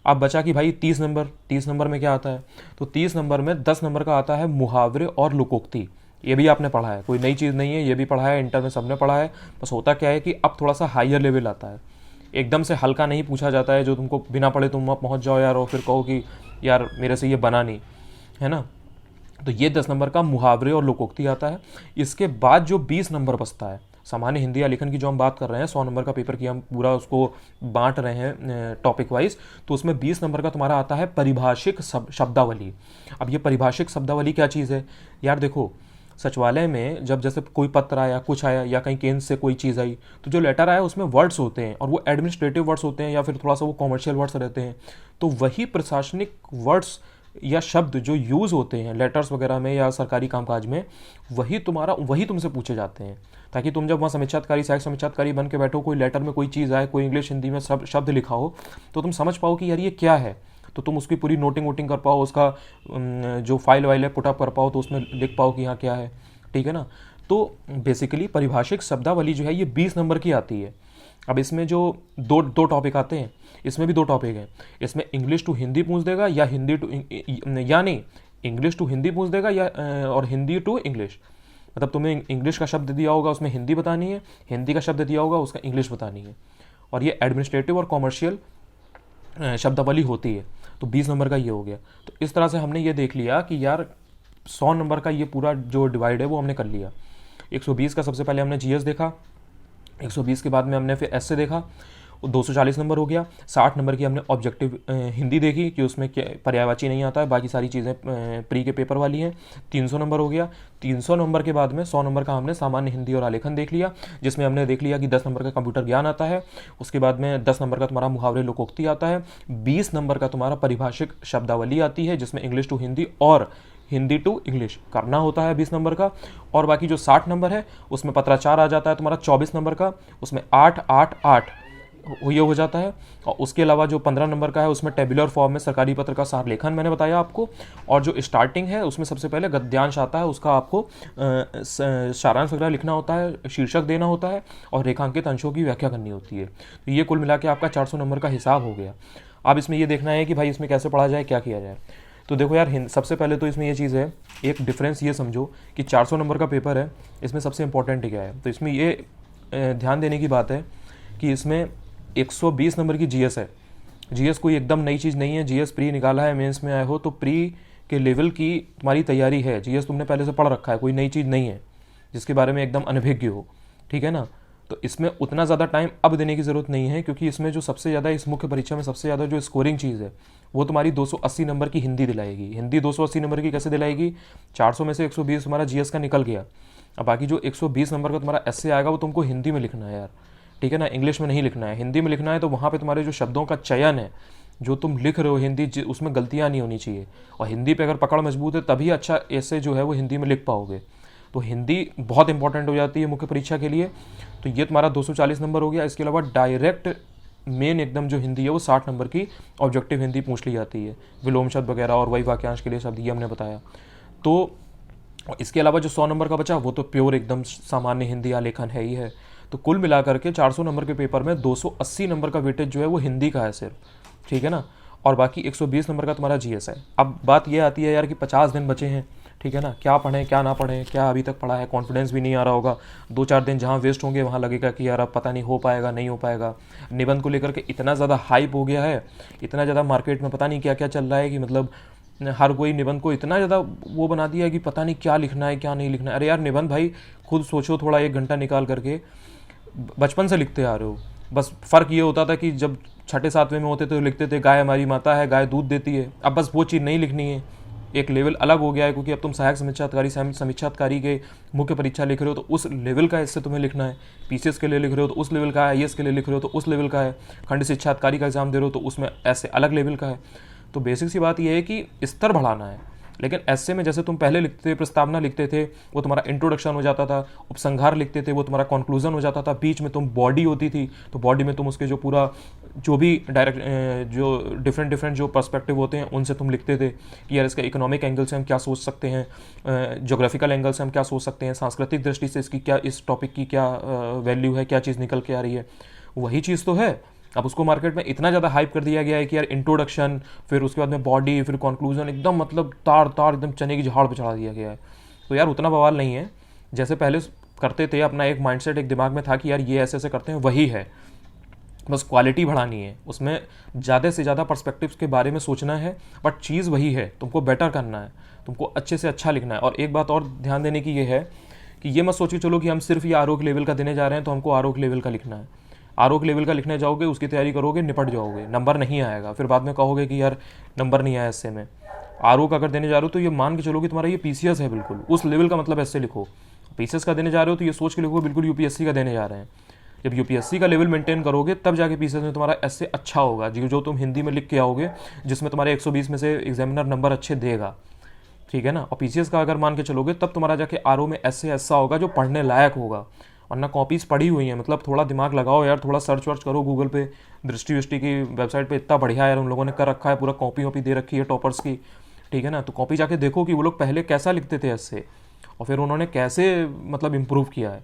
अब बचा कि भाई 30 नंबर, 30 नंबर में क्या आता है, तो 30 नंबर में 10 नंबर का आता है मुहावरे और लोकोक्ति। ये भी आपने पढ़ा है, कोई नई चीज़ नहीं है, ये भी पढ़ा है, इंटर में सबने पढ़ा है। बस होता क्या है कि अब थोड़ा सा हायर लेवल आता है, एकदम से हल्का नहीं पूछा जाता है जो तुमको बिना पढ़े तुम वहाँ पहुँच जाओ यार और फिर कहो कि यार मेरे से ये बना नहीं, है ना। तो ये 10 नंबर का मुहावरे और लोकोक्ति आता है। इसके बाद जो 20 नंबर बचता है, सामान्य हिंदी या लेखन की जो हम बात कर रहे हैं, 100 नंबर का पेपर की हम पूरा उसको बांट रहे हैं टॉपिक वाइज, तो उसमें 20 नंबर का तुम्हारा आता है परिभाषिक शब्दावली। अब ये परिभाषिक शब्दावली क्या चीज़ है यार, देखो सचिवालय में जब जैसे कोई पत्र आया, कुछ आया, या कहीं केंद्र से कोई चीज़ आई, तो जो लेटर आया उसमें वर्ड्स होते हैं और वो एडमिनिस्ट्रेटिव वर्ड्स होते हैं या फिर थोड़ा सा वो कॉमर्शियल वर्ड्स रहते हैं। तो वही प्रशासनिक वर्ड्स या शब्द जो यूज़ होते हैं लेटर्स वगैरह में या सरकारी कामकाज में, वही तुमसे पूछे जाते हैं, ताकि तुम जब वहाँ समीक्षाधिकारी, सहायक समीक्षाधिकारी बन के बैठो, कोई लेटर में कोई चीज़ आए, कोई इंग्लिश हिंदी में शब्द लिखा हो, तो तुम समझ पाओ कि यार ये क्या है, तो तुम उसकी पूरी नोटिंग वोटिंग कर पाओ, उसका जो फाइल वाइल है पुटअप कर पाओ, तो उसमें लिख पाओ कि हाँ क्या है, ठीक है ना। तो बेसिकली परिभाषिक शब्दावली जो है ये 20 नंबर की आती है। अब इसमें जो दो टॉपिक आते हैं, इसमें भी 2 टॉपिक हैं। इसमें इंग्लिश टू हिंदी पूछ देगा या हिंदी टू या नहीं, इंग्लिश टू हिंदी पूछ देगा या और हिंदी टू इंग्लिश, मतलब तुम्हें इंग्लिश का शब्द दिया होगा उसमें हिंदी बतानी है, हिंदी का शब्द दिया होगा उसका इंग्लिश बतानी है। और ये एडमिनिस्ट्रेटिव और कॉमर्शियल शब्दावली होती है। तो 20 नंबर का ये हो गया। तो इस तरह से हमने ये देख लिया कि यार 100 नंबर का ये पूरा जो डिवाइड है वो हमने कर लिया। 120 का सबसे पहले हमने जीएस देखा, 120 के बाद में हमने फिर एस से देखा, 240 नंबर हो गया। 60 नंबर की हमने ऑब्जेक्टिव हिंदी देखी कि उसमें क्या पर्यायवाची नहीं आता है, बाकी सारी चीज़ें प्री के पेपर वाली हैं। 300 नंबर हो गया। 300 नंबर के बाद में 100 नंबर का हमने सामान्य हिंदी और आलेखन देख लिया, जिसमें हमने देख लिया कि 10 नंबर का कंप्यूटर ज्ञान आता है। उसके बाद में 10 नंबर का तुम्हारा मुहावरे लोकोक्ति आता है। 20 नंबर का तुम्हारा परिभाषिक शब्दावली आती है, जिसमें इंग्लिश टू हिंदी और हिंदी टू इंग्लिश करना होता है 20 नंबर का। और बाकी जो 60 नंबर है उसमें पत्राचार आ जाता है तुम्हारा 24 नंबर का, उसमें 8 8 8 ये हो जाता है। और उसके अलावा जो 15 नंबर का है उसमें टेबुलर फॉर्म में सरकारी पत्र का सार लेखन मैंने बताया आपको। और जो स्टार्टिंग है उसमें सबसे पहले गद्यांश आता है, उसका आपको सारांश वगैरह लिखना होता है, शीर्षक देना होता है और रेखांकित अंशों की व्याख्या करनी होती है। तो ये कुल मिला के आपका 400 नंबर का हिसाब हो गया। अब इसमें ये देखना है कि भाई इसमें कैसे पढ़ा जाए, क्या किया जाए। तो देखो यार, सबसे पहले तो इसमें ये चीज़ है, एक डिफरेंस ये समझो कि 400 नंबर का पेपर है, इसमें सबसे इंपॉर्टेंट क्या है। तो इसमें ये ध्यान देने की बात है कि इसमें 120 नंबर की जीएस है। जीएस कोई एकदम नई चीज़ नहीं है। जीएस प्री निकाला है, मेंस में आए हो तो प्री के लेवल की तुम्हारी तैयारी है। जीएस तुमने पहले से पढ़ रखा है, कोई नई चीज़ नहीं है जिसके बारे में एकदम अनभिज्ञ हो, ठीक है ना। तो इसमें उतना ज़्यादा टाइम अब देने की ज़रूरत नहीं है, क्योंकि इसमें जो सबसे ज़्यादा इस मुख्य परीक्षा में सबसे ज़्यादा जो स्कोरिंग चीज़ है वो तुम्हारी 280 नंबर की हिंदी दिलाएगी। हिंदी 280 नंबर की कैसे दिलाएगी? 400 में से 120 तुम्हारा जीएस का निकल गया। अब बाकी जो 120 नंबर का तुम्हारा एस्से आएगा वो तुमको हिंदी में लिखना है यार, ठीक है ना, इंग्लिश में नहीं लिखना है, हिंदी में लिखना है। तो वहाँ पे तुम्हारे जो शब्दों का चयन है, जो तुम लिख रहे हो हिंदी, उसमें गलतियाँ नहीं होनी चाहिए। और हिंदी पे अगर पकड़ मजबूत है तभी अच्छा एस्से जो है वो हिंदी में लिख पाओगे। तो हिंदी बहुत इंपॉर्टेंट हो जाती है मुख्य परीक्षा के लिए। तो ये तुम्हारा 240 नंबर हो गया। इसके अलावा डायरेक्ट मेन एकदम जो हिंदी है वो 60 नंबर की ऑब्जेक्टिव हिंदी पूछ ली जाती है, विलोम शब्द वगैरह और वही वाक्यांश के लिए शब्द, ये हमने बताया। तो इसके अलावा जो 100 नंबर का बचा वो तो प्योर एकदम सामान्य हिंदी आलेखन है ही है। तो कुल मिलाकर के 400 नंबर के पेपर में 280 नंबर का वेटेज जो है वो हिंदी का है सिर्फ, ठीक है ना। और बाकी 120 नंबर का तुम्हारा जीएस है। अब बात ये आती है यार कि 50 दिन बचे हैं, ठीक है ना, क्या पढ़ें क्या ना पढ़ें, क्या अभी तक पढ़ा है, कॉन्फिडेंस भी नहीं आ रहा होगा। 2-4 दिन जहाँ वेस्ट होंगे वहाँ लगेगा कि यार अब पता नहीं हो पाएगा नहीं हो पाएगा। निबंध को लेकर के इतना ज़्यादा हाइप हो गया है, इतना ज़्यादा मार्केट में पता नहीं क्या क्या चल रहा है कि मतलब हर कोई निबंध को इतना ज़्यादा वो बना दिया है कि पता नहीं क्या लिखना है क्या नहीं लिखना है। अरे यार निबंध भाई खुद सोचो, थोड़ा 1 घंटा निकाल करके बचपन से लिखते आ रहे हो। बस फ़र्क ये होता था कि जब 6-7वें में होते थे तो लिखते थे गाय हमारी माता है, गाय दूध देती है। अब बस वो चीज़ नहीं लिखनी है, एक लेवल अलग हो गया है, क्योंकि अब तुम सहायक समीक्षाधिकारी के मुख्य परीक्षा लिख रहे हो तो उस लेवल का इससे तुम्हें लिखना है। पीसीएस के लिए लिख रहे हो तो उस लेवल का है, आईएएस के लिए लिख रहे हो तो उस लेवल का है, खंड शिक्षा अधिकारी का एग्जाम दे रहे हो तो उसमें ऐसे अलग लेवल का है। तो बेसिक सी बात यह है कि स्तर बढ़ाना है। लेकिन ऐसे में जैसे तुम पहले लिखते थे, प्रस्तावना लिखते थे वो तुम्हारा इंट्रोडक्शन हो जाता था, उपसंहार लिखते थे वो तुम्हारा कंक्लूजन हो जाता था, बीच में तुम बॉडी होती थी तो बॉडी में तुम उसके जो पूरा जो भी डायरेक्ट जो डिफरेंट जो पर्सपेक्टिव होते हैं उनसे तुम लिखते थे कि यार इसका इकोनॉमिक एंगल से हम क्या सोच सकते हैं, जोग्राफिकल एंगल से हम क्या सोच सकते हैं, सांस्कृतिक दृष्टि से इसकी क्या, इस टॉपिक की क्या वैल्यू है, क्या चीज़ निकल के आ रही है। वही चीज़ तो है। अब उसको मार्केट में इतना ज़्यादा हाइप कर दिया गया है कि यार इंट्रोडक्शन, फिर उसके बाद में बॉडी, फिर कंक्लूजन, एकदम मतलब तार तार एकदम चने की झाड़ पे चढ़ा दिया गया है। तो यार उतना बवाल नहीं है जैसे पहले करते थे। अपना एक माइंडसेट एक दिमाग में था कि यार ये ऐसे ऐसे करते हैं, वही है, बस क्वालिटी बढ़ानी है, उसमें ज़्यादा से ज़्यादा पर्सपेक्टिव्स के बारे में सोचना है, बट चीज़ वही है, तुमको बेटर करना है, तुमको अच्छे से अच्छा लिखना है। और एक बात और ध्यान देने की ये है कि ये मत सोचिए चलो कि हम सिर्फ ये आरोग्य लेवल का देने जा रहे हैं तो हमको आरोग्य लेवल का लिखना है। आरोग्य लेवल का लिखने जाओगे, उसकी तैयारी करोगे, निपट जाओगे, नंबर नहीं आएगा, फिर बाद में कहोगे कि यार नंबर नहीं आया एस्से में। आरोग्य अगर देने जा रहे हो तो ये मान के चलो कि तुम्हारा ये पीसीएस है, बिल्कुल उस लेवल का मतलब एस्से लिखो। पीसीएस का देने जा रहे हो तो ये सोच के लिखो बिल्कुल यूपीएससी का देने जा रहे हैं। जब यूपीएससी का लेवल मेंटेन करोगे तब जाके पीसीएस में तुम्हारा एस्से अच्छा होगा, जो तुम हिंदी में लिख के आओगे, जिसमें तुम्हारे 120 में से एग्जामिनर नंबर अच्छे देगा, ठीक है ना। और पीसीएस का अगर मान के चलोगे तब तुम्हारा जाके आरओ में एस्से ऐसा होगा जो पढ़ने लायक होगा। वरना कॉपीज़ पड़ी हुई हैं, मतलब थोड़ा दिमाग लगाओ यार, थोड़ा सर्च वर्च करो गूगल पे, दृष्टि विष्टि की वेबसाइट पे इतना बढ़िया यार उन लोगों ने कर रखा है, पूरा कॉपी वॉपी दे रखी है टॉपर्स की, ठीक है ना। तो कॉपी जाके देखो कि वो लोग पहले कैसा लिखते थे ऐसे और फिर उन्होंने कैसे मतलब इम्प्रूव किया है,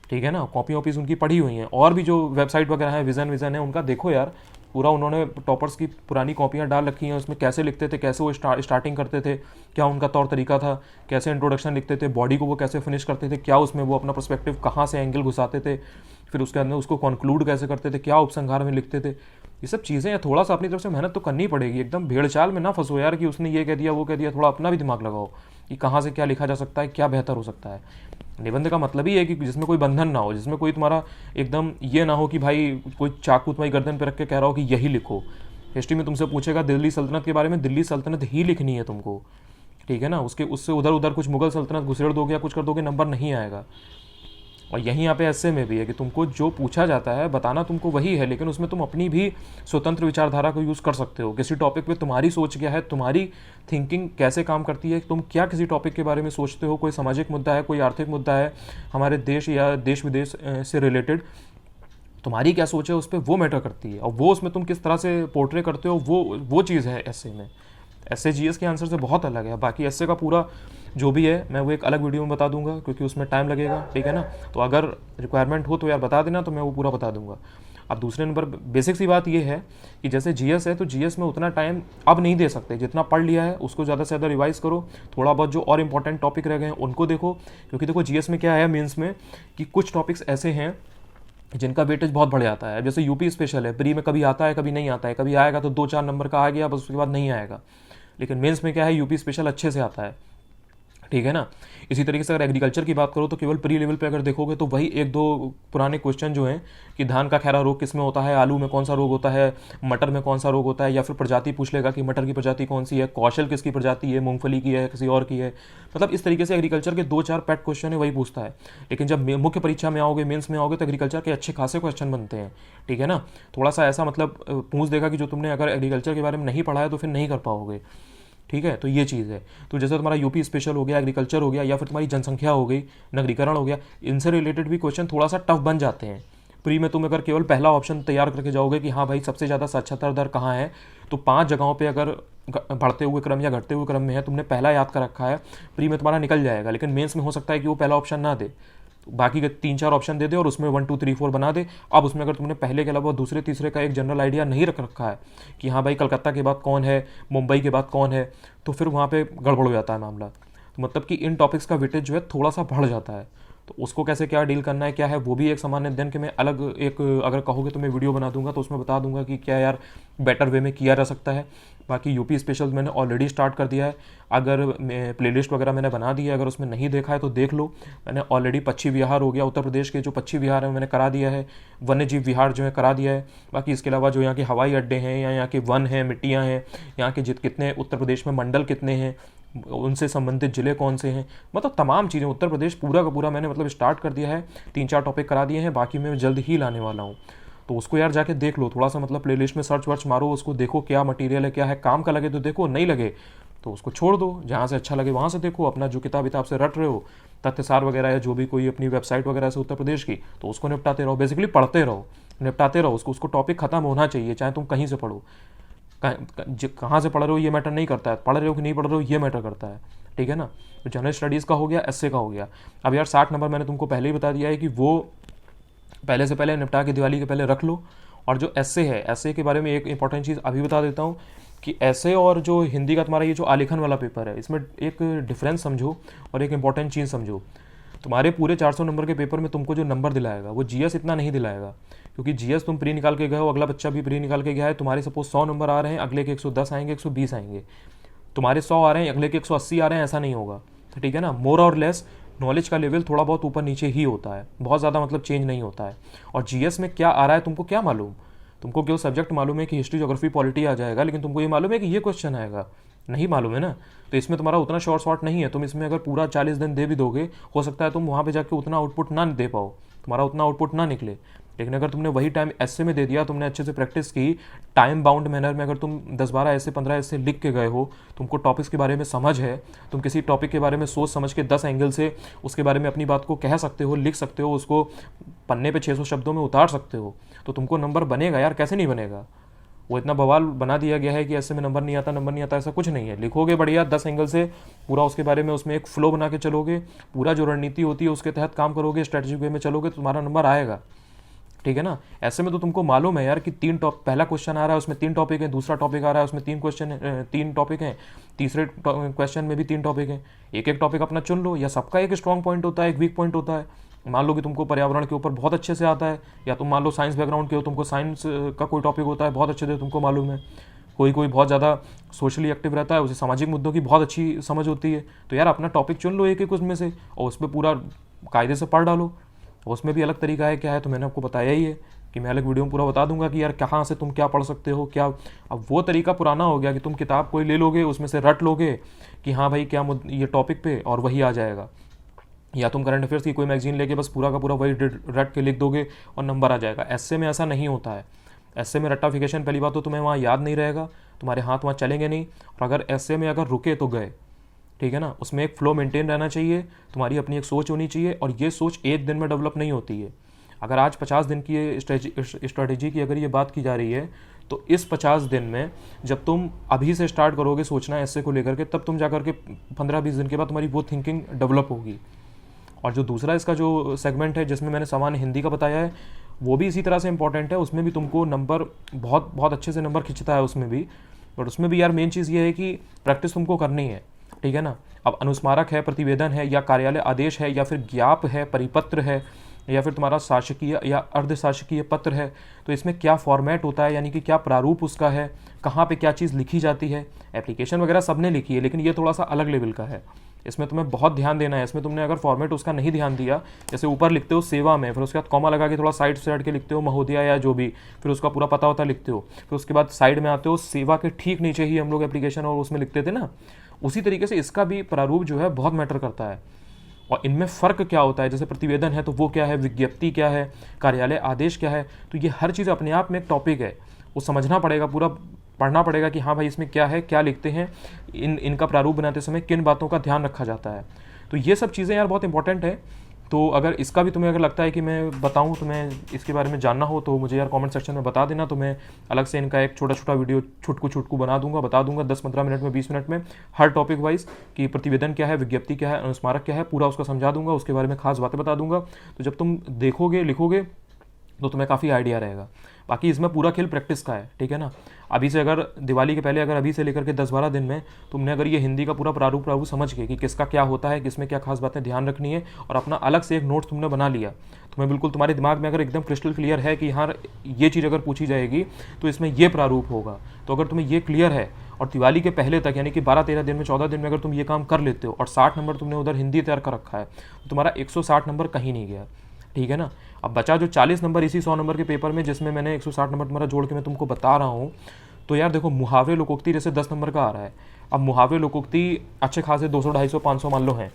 ठीक है ना। कॉपी वॉपीज़ उनकी पढ़ी हुई हैं। और भी जो वेबसाइट वगैरह है, विज़न है, उनका देखो यार, पूरा उन्होंने टॉपर्स की पुरानी कॉपियाँ डाल रखी हैं, उसमें कैसे लिखते थे, कैसे वो स्टार्टिंग करते थे, क्या उनका तौर तरीका था, कैसे इंट्रोडक्शन लिखते थे, बॉडी को वो कैसे फिनिश करते थे, क्या उसमें वो अपना पर्सपेक्टिव कहाँ से एंगल घुसाते थे, फिर उसके अंदर उसको कंक्लूड कैसे करते थे, क्या उपसंहार में लिखते थे। ये सब चीज़ें थोड़ा सा अपनी तरफ से मेहनत तो करनी पड़ेगी। एकदम भेड़ चाल में ना फंसो यार कि उसने ये कह दिया वो कह दिया, थोड़ा अपना भी दिमाग लगाओ कि कहाँ से क्या लिखा जा सकता है, क्या बेहतर हो सकता है। निबंध का मतलब ही है कि जिसमें कोई बंधन ना हो, जिसमें कोई तुम्हारा एकदम ये ना हो कि भाई कोई चाकू तुम्हारी गर्दन पे रख के कह रहा हो कि यही लिखो। हिस्ट्री में तुमसे पूछेगा दिल्ली सल्तनत के बारे में, दिल्ली सल्तनत ही लिखनी है तुमको, ठीक है ना। उससे उधर उधर कुछ मुगल सल्तनत घुसेड़ दोगे या कुछ कर दोगे, नंबर नहीं आएगा। और यहीं यहाँ पे ऐसे में भी है कि तुमको जो पूछा जाता है बताना तुमको वही है, लेकिन उसमें तुम अपनी भी स्वतंत्र विचारधारा को यूज़ कर सकते हो। किसी टॉपिक पे तुम्हारी सोच क्या है, तुम्हारी थिंकिंग कैसे काम करती है, तुम क्या किसी टॉपिक के बारे में सोचते हो, कोई सामाजिक मुद्दा है, कोई आर्थिक मुद्दा है, हमारे देश या देश विदेश से रिलेटेड तुम्हारी क्या सोच है उस पर, वो मैटर करती है। और वो उसमें तुम किस तरह से पोर्ट्रे करते हो, वो चीज़ है एस्से में। एस्से जीएस के आंसर से बहुत अलग है। बाकी एस्से का पूरा जो भी है मैं वो एक अलग वीडियो में बता दूंगा, क्योंकि उसमें टाइम लगेगा, ठीक है ना। तो अगर रिक्वायरमेंट हो तो यार बता देना, तो मैं वो पूरा बता दूंगा। अब दूसरे नंबर बेसिक सी बात ये है कि जैसे जीएस है तो जीएस में उतना टाइम अब नहीं दे सकते, जितना पढ़ लिया है उसको ज़्यादा से ज़्यादा रिवाइज करो। थोड़ा बहुत जो और इंपॉर्टेंट टॉपिक रह गए हैं उनको देखो, क्योंकि देखो जीएस में क्या है मेंस में कि कुछ टॉपिक्स ऐसे हैं जिनका वेटेज बहुत बढ़ जाता है। जैसे यूपी स्पेशल है, प्री में कभी आता है कभी नहीं आता है, कभी आएगा तो 2-4 नंबर का आ गया, बस उसके बाद नहीं आएगा। लेकिन मेंस में क्या है, यूपी स्पेशल अच्छे से आता है, ठीक है ना। इसी तरीके से अगर एग्रीकल्चर की बात करो तो केवल प्री लेवल पे अगर देखोगे तो वही एक दो पुराने क्वेश्चन जो हैं कि धान का खैरा रोग किस में होता है, आलू में कौन सा रोग होता है, मटर में कौन सा रोग होता है, या फिर प्रजाति पूछ लेगा कि मटर की प्रजाति कौन सी है, कौशल किसकी प्रजाति है, मूंगफली की है, किसी और की है। मतलब इस तरीके से एग्रीकल्चर के 2-4 पेट क्वेश्चन है वही पूछता है। लेकिन जब मुख्य परीक्षा में आओगे, मेंस में आओगे, तो एग्रीकल्चर के अच्छे खासे क्वेश्चन बनते हैं, ठीक है ना। थोड़ा सा ऐसा मतलब पूछ देगा कि जो तुमने अगर एग्रीकल्चर के बारे में नहीं पढ़ा है तो फिर नहीं कर पाओगे, ठीक है। तो ये चीज़ है। तो जैसे तुम्हारा यूपी स्पेशल हो गया, एग्रीकल्चर हो गया, या फिर तुम्हारी जनसंख्या हो गई, नगरीकरण हो गया, इनसे रिलेटेड भी क्वेश्चन थोड़ा सा टफ बन जाते हैं। प्री में तुम अगर केवल पहला ऑप्शन तैयार करके जाओगे कि हाँ भाई सबसे ज़्यादा साक्षरता दर कहाँ है, तो 5 जगहों पे अगर बढ़ते हुए क्रम या घटते हुए क्रम में है, तुमने पहला याद कर रखा है, प्री में तुम्हारा निकल जाएगा। लेकिन मेंस में हो सकता है कि वो पहला ऑप्शन ना दे, बाकी के 3-4 ऑप्शन दे दे और उसमें 1 2 3 4 बना दे। अब उसमें अगर तुमने पहले के अलावा दूसरे तीसरे का एक जनरल आइडिया नहीं रख रखा है कि हाँ भाई कलकत्ता के बाद कौन है, मुंबई के बाद कौन है, तो फिर वहाँ पे गड़बड़ हो जाता है मामला। तो मतलब कि इन टॉपिक्स का वेटेज जो है थोड़ा सा बढ़ जाता है। तो उसको कैसे क्या डील करना है, क्या है, वो भी एक सामान्य अध्ययन के मैं अलग एक, अगर कहोगे तो मैं वीडियो बना दूंगा तो उसमें बता दूंगा कि क्या यार बेटर वे में किया जा सकता है। बाकी यूपी स्पेशल मैंने ऑलरेडी स्टार्ट कर दिया है, अगर प्लेलिस्ट वगैरह मैंने बना दी है, अगर उसमें नहीं देखा है तो देख लो। मैंने ऑलरेडी पक्षी विहार हो गया, उत्तर प्रदेश के जो पक्षी विहार है मैंने करा दिया है, वन्य जीव विहार जो है करा दिया है। बाकी इसके अलावा जो यहाँ के हवाई अड्डे हैं या यहाँ के वन हैं, मिट्टियाँ हैं, यहाँ के कितने उत्तर प्रदेश में मंडल कितने हैं, उनसे संबंधित जिले कौन से हैं, मतलब तमाम चीज़ें उत्तर प्रदेश पूरा का पूरा मैंने मतलब स्टार्ट कर दिया है। 3-4 टॉपिक करा दिए हैं, बाकी मैं जल्द ही लाने वाला हूँ। तो उसको यार जाके देख लो, थोड़ा सा मतलब प्लेलिस्ट में सर्च वर्च मारो, उसको देखो क्या मटेरियल है, क्या है, काम का लगे तो देखो, नहीं लगे तो उसको छोड़ दो, जहाँ से अच्छा लगे वहाँ से देखो। अपना जो किताब विताब से रट रहे हो, तथ्यसार वगैरह है जो भी कोई अपनी वेबसाइट वगैरह से उत्तर प्रदेश की, तो उसको निपटाते रहो, बेसिकली पढ़ते रहो, निपटाते रहो उसको टॉपिक खत्म होना चाहिए, चाहे तुम कहीं से पढ़ो। कहाँ से पढ़ रहे हो ये मैटर नहीं करता है, पढ़ रहे हो कि नहीं पढ़ रहे हो ये मैटर करता है, ठीक है ना। तो जनरल स्टडीज़ का हो गया, एसए का हो गया। अब यार 60 नंबर मैंने तुमको पहले ही बता दिया है कि वो पहले से पहले निपटा के दिवाली के पहले रख लो। और जो एसए है, एसए के बारे में एक इंपॉर्टेंट चीज़ अभी बता देता हूँ कि एसए और जो हिंदी का तुम्हारा ये जो आलेखन वाला पेपर है, इसमें एक डिफरेंस समझो और एक इंपॉर्टेंट चीज़ समझो। तुम्हारे पूरे 400 नंबर के पेपर में तुमको जो नंबर दिलाएगा वो जीएस इतना नहीं दिलाएगा, क्योंकि जीएस तुम प्री निकाल के गए हो, अगला बच्चा भी प्री निकाल के गया है, तुम्हारे सपोज 100 नंबर आ रहे हैं, अगले के 110 आएंगे, 120 आएंगे, तुम्हारे 100 आ रहे हैं, अगले के 180 आ रहे हैं, ऐसा नहीं होगा, ठीक है ना। मोर और लेस नॉलेज का लेवल थोड़ा बहुत ऊपर नीचे ही होता है, बहुत ज़्यादा मतलब चेंज नहीं होता है। और जीएस में क्या आ रहा है तुमको क्या मालूम, तुमको केवल सब्जेक्ट मालूम है कि हिस्ट्री ज्योग्राफी पॉलिटी आ जाएगा, लेकिन तुमको ये मालूम है कि ये क्वेश्चन आएगा, नहीं मालूम है ना। तो इसमें तुम्हारा उतना शॉर्ट नहीं है, तुम इसमें अगर पूरा 40 दिन दे भी दोगे, हो सकता है तुम वहाँ पे जाके उतना आउटपुट ना दे पाओ, तुम्हारा उतना आउटपुट ना निकले। लेकिन अगर तुमने वही टाइम एसए में दे दिया, तुमने अच्छे से प्रैक्टिस की, टाइम बाउंड मैनर में अगर तुम 10-12 ऐसे 15 ऐसे लिख के गए हो, तुमको टॉपिक्स के बारे में समझ है, तुम किसी टॉपिक के बारे में सोच समझ के 10 एंगल से उसके बारे में अपनी बात को कह सकते हो, लिख सकते हो, उसको पन्ने पे 600 शब्दों में उतार सकते हो, तो तुमको नंबर बनेगा यार, कैसे नहीं बनेगा। वो इतना बवाल बना दिया गया है कि ऐसे में नंबर नहीं आता, नंबर नहीं आता, ऐसा कुछ नहीं है। लिखोगे बढ़िया 10 एंगल से पूरा उसके बारे में, उसमें एक फ्लो बना के चलोगे, पूरा जो रणनीति होती है उसके तहत काम करोगे, स्ट्रेटेजिक वे में चलोगे तो तुम्हारा नंबर आएगा, ठीक है ना। ऐसे में तो तुमको मालूम है यार कि पहला क्वेश्चन आ रहा है उसमें 3 टॉपिक है, दूसरा टॉपिक आ रहा है उसमें 3 टॉपिक हैं, तीसरे क्वेश्चन में भी 3 टॉपिक हैं। एक एक टॉपिक अपना चुन लो, या सबका एक स्ट्रॉन्ग पॉइंट होता है, एक वीक पॉइंट होता है। मान लो कि तुमको पर्यावरण के ऊपर बहुत अच्छे से आता है, या तुम मान लो साइंस बैकग्राउंड के हो, तुमको साइंस का कोई टॉपिक होता है बहुत अच्छे से तुमको मालूम है। कोई कोई बहुत ज़्यादा सोशली एक्टिव रहता है, उसे सामाजिक मुद्दों की बहुत अच्छी समझ होती है। तो यार अपना टॉपिक चुन लो एक एक उसमें से, और उसमें पूरा कायदे से पढ़ डालो। उसमें भी अलग तरीका है, क्या है तो मैंने आपको बताया ही है कि मैं अलग वीडियो में पूरा बता दूंगा कि यार कहाँ से तुम क्या पढ़ सकते हो क्या। अब वो तरीका पुराना हो गया कि तुम किताब कोई ले लोगे, उसमें से रट लोगे कि हाँ भाई क्या ये टॉपिक पे, और वही आ जाएगा। या तुम करंट अफेयर्स की कोई मैगजीन लेके बस पूरा का पूरा वही रट के लिख दोगे और नंबर आ जाएगा। एसए में ऐसा नहीं होता है। एसए में रट्टाफिकेशन पहली बात तो तुम्हें वहाँ याद नहीं रहेगा, तुम्हारे हाथ वहाँ चलेंगे नहीं, और अगर एसए में अगर रुके तो गए, ठीक है ना। उसमें एक फ्लो मेंटेन रहना चाहिए, तुम्हारी अपनी एक सोच होनी चाहिए, और ये सोच एक दिन में डेवलप नहीं होती है। अगर आज 50 दिन की स्ट्रेटेजी की अगर ये बात की जा रही है, तो इस 50 दिन में जब तुम अभी से स्टार्ट करोगे सोचना एसए को लेकर के, तब तुम जाकर के 15-20 दिन के बाद तुम्हारी वो थिंकिंग डेवलप होगी। और जो दूसरा इसका जो सेगमेंट है जिसमें मैंने सामान्य हिंदी का बताया है, वो भी इसी तरह से इंपॉर्टेंट है। उसमें भी तुमको नंबर बहुत बहुत अच्छे से नंबर खिंचता है उसमें भी, बट उसमें भी यार मेन चीज़ ये है कि प्रैक्टिस तुमको करनी है, ठीक है ना। अब अनुस्मारक है, प्रतिवेदन है, या कार्यालय आदेश है, या फिर ज्ञाप है, परिपत्र है, या फिर तुम्हारा शासकीय या अर्धशासकीय पत्र है, तो इसमें क्या फॉर्मेट होता है, यानी कि क्या प्रारूप उसका है, कहाँ पे क्या चीज़ लिखी जाती है। एप्लीकेशन वगैरह सबने लिखी है, लेकिन ये थोड़ा सा अलग लेवल का है, इसमें तुम्हें बहुत ध्यान देना है। इसमें तुमने अगर फॉर्मेट उसका नहीं ध्यान दिया, जैसे ऊपर लिखते हो सेवा में, फिर उसके बाद कॉमा लगा के थोड़ा साइड से हट के लिखते हो महोदया या जो भी, फिर उसका पूरा पता होता लिखते हो, फिर उसके बाद साइड में आते हो, सेवा के ठीक नीचे ही हम लोग एप्लीकेशन और उसमें लिखते थे ना, उसी तरीके से इसका भी प्रारूप जो है बहुत मैटर करता है। और इनमें फ़र्क क्या होता है, जैसे प्रतिवेदन है तो वो क्या है, विज्ञप्ति क्या है, कार्यालय आदेश क्या है, तो ये हर चीज़ अपने आप में एक टॉपिक है, वो समझना पड़ेगा, पूरा पढ़ना पड़ेगा कि हाँ भाई इसमें क्या है, क्या लिखते हैं, इनका प्रारूप बनाते समय किन बातों का ध्यान रखा जाता है। तो ये सब चीज़ें यार बहुत इंपॉर्टेंट है। तो अगर इसका भी तुम्हें अगर लगता है कि मैं बताऊं, तुम्हें इसके बारे में जानना हो, तो मुझे यार कमेंट सेक्शन में बता देना, तो मैं अलग से इनका एक छोटा छोटा वीडियो छुटकू बना दूंगा, बता दूंगा 10-15 मिनट में, 20 मिनट में, हर टॉपिक वाइज कि प्रतिवेदन क्या है, विज्ञप्ति क्या है, अनुस्मारक क्या है, पूरा उसका समझा दूंगा, उसके बारे में खास बातें बता दूंगा। तो जब तुम देखोगे लिखोगे तो तुम्हें काफ़ी आइडिया रहेगा। बाकी इसमें पूरा खेल प्रैक्टिस का है, ठीक है ना। अभी से अगर दिवाली के पहले, अगर अभी से लेकर के 10-12 दिन में तुमने अगर ये हिंदी का पूरा प्रारूप समझ के कि किसका क्या होता है, किसमें क्या खास बातें ध्यान रखनी है, और अपना अलग से एक नोट्स तुमने बना लिया, तुम्हें बिल्कुल तुम्हारे दिमाग में अगर एकदम क्रिस्टल क्लियर है कि हाँ ये चीज़ अगर पूछी जाएगी तो इसमें ये प्रारूप होगा, तो अगर तुम्हें ये क्लियर है और दिवाली के पहले तक यानी कि 12-13 दिन में, 14 दिन में अगर तुम ये काम कर लेते हो और 60 नंबर तुमने उधर हिंदी तैयार कर रखा है, तो तुम्हारा 160 नंबर कहीं नहीं गया, ठीक है ना। अब बचा जो 40 नंबर इसी 100 नंबर के पेपर में, जिसमें मैंने 160 नंबर तुम्हारा जोड़ के मैं तुमको बता रहा हूँ। तो यार देखो, मुहावरे लोकोक्ति जैसे 10 नंबर का आ रहा है, अब मुहावरे लोकोक्ति अच्छे खासे 200, 250, 500 मान लो हैं।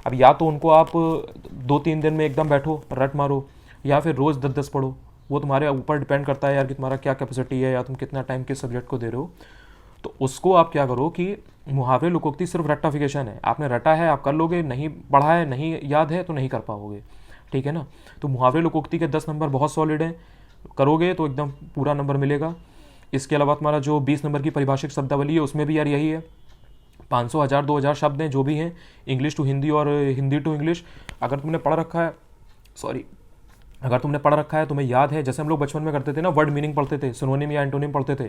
अब या तो उनको आप 2-3 दिन में एकदम बैठो रट मारो, या फिर रोज़ 10-10 पढ़ो, वो तुम्हारे ऊपर डिपेंड करता है यार कि तुम्हारा क्या कैपेसिटी है, या तुम कितना टाइम किस सब्जेक्ट को दे रहे हो। तो उसको आप क्या करो कि मुहावरे लोकोक्ति सिर्फ रट्टाफिकेशन है, आपने रटा है आप कर लोगे, नहीं पढ़ा है, नहीं याद है तो नहीं कर पाओगे, ठीक है ना। तो मुहावरे लोकोक्ति के 10 नंबर बहुत सॉलिड हैं, करोगे तो एकदम पूरा नंबर मिलेगा। इसके अलावा तुम्हारा जो 20 नंबर की परिभाषिक शब्दावली है, उसमें भी यार यही है, 500, 1000, 2000 शब्द हैं जो भी हैं, इंग्लिश टू हिंदी और हिंदी टू इंग्लिश। अगर तुमने पढ़ रखा है, सॉरी, अगर तुमने पढ़ रखा है, तुम्हें याद है, जैसे हम लोग बचपन में करते थे ना, वर्ड मीनिंग पढ़ते थे, सिनोनिम या एंटोनिम पढ़ते थे,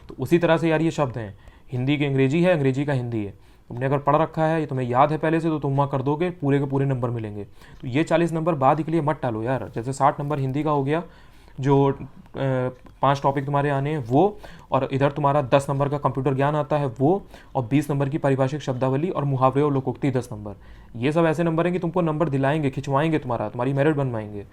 तो उसी तरह से यार ये शब्द हैं, हिंदी की अंग्रेजी है, अंग्रेजी का हिंदी है, तुमने अगर पढ़ रखा है, ये तुम्हें याद है पहले से, तो तुम वहाँ कर दोगे, पूरे के पूरे नंबर मिलेंगे। तो ये 40 नंबर बाद के लिए मत टालो यार, जैसे 60 नंबर हिंदी का हो गया, जो 5 टॉपिक तुम्हारे आने हैं वो, और इधर तुम्हारा 10 नंबर का कंप्यूटर ज्ञान आता है वो, और 20 नंबर की परिभाषिक शब्दावली और मुहावरे और लोकोक्ति 10 नंबर। ये सब ऐसे नंबर हैं कि तुमको नंबर दिलाएंगे, खिंचवाएंगे, तुम्हारी मेरिट बनवाएंगे,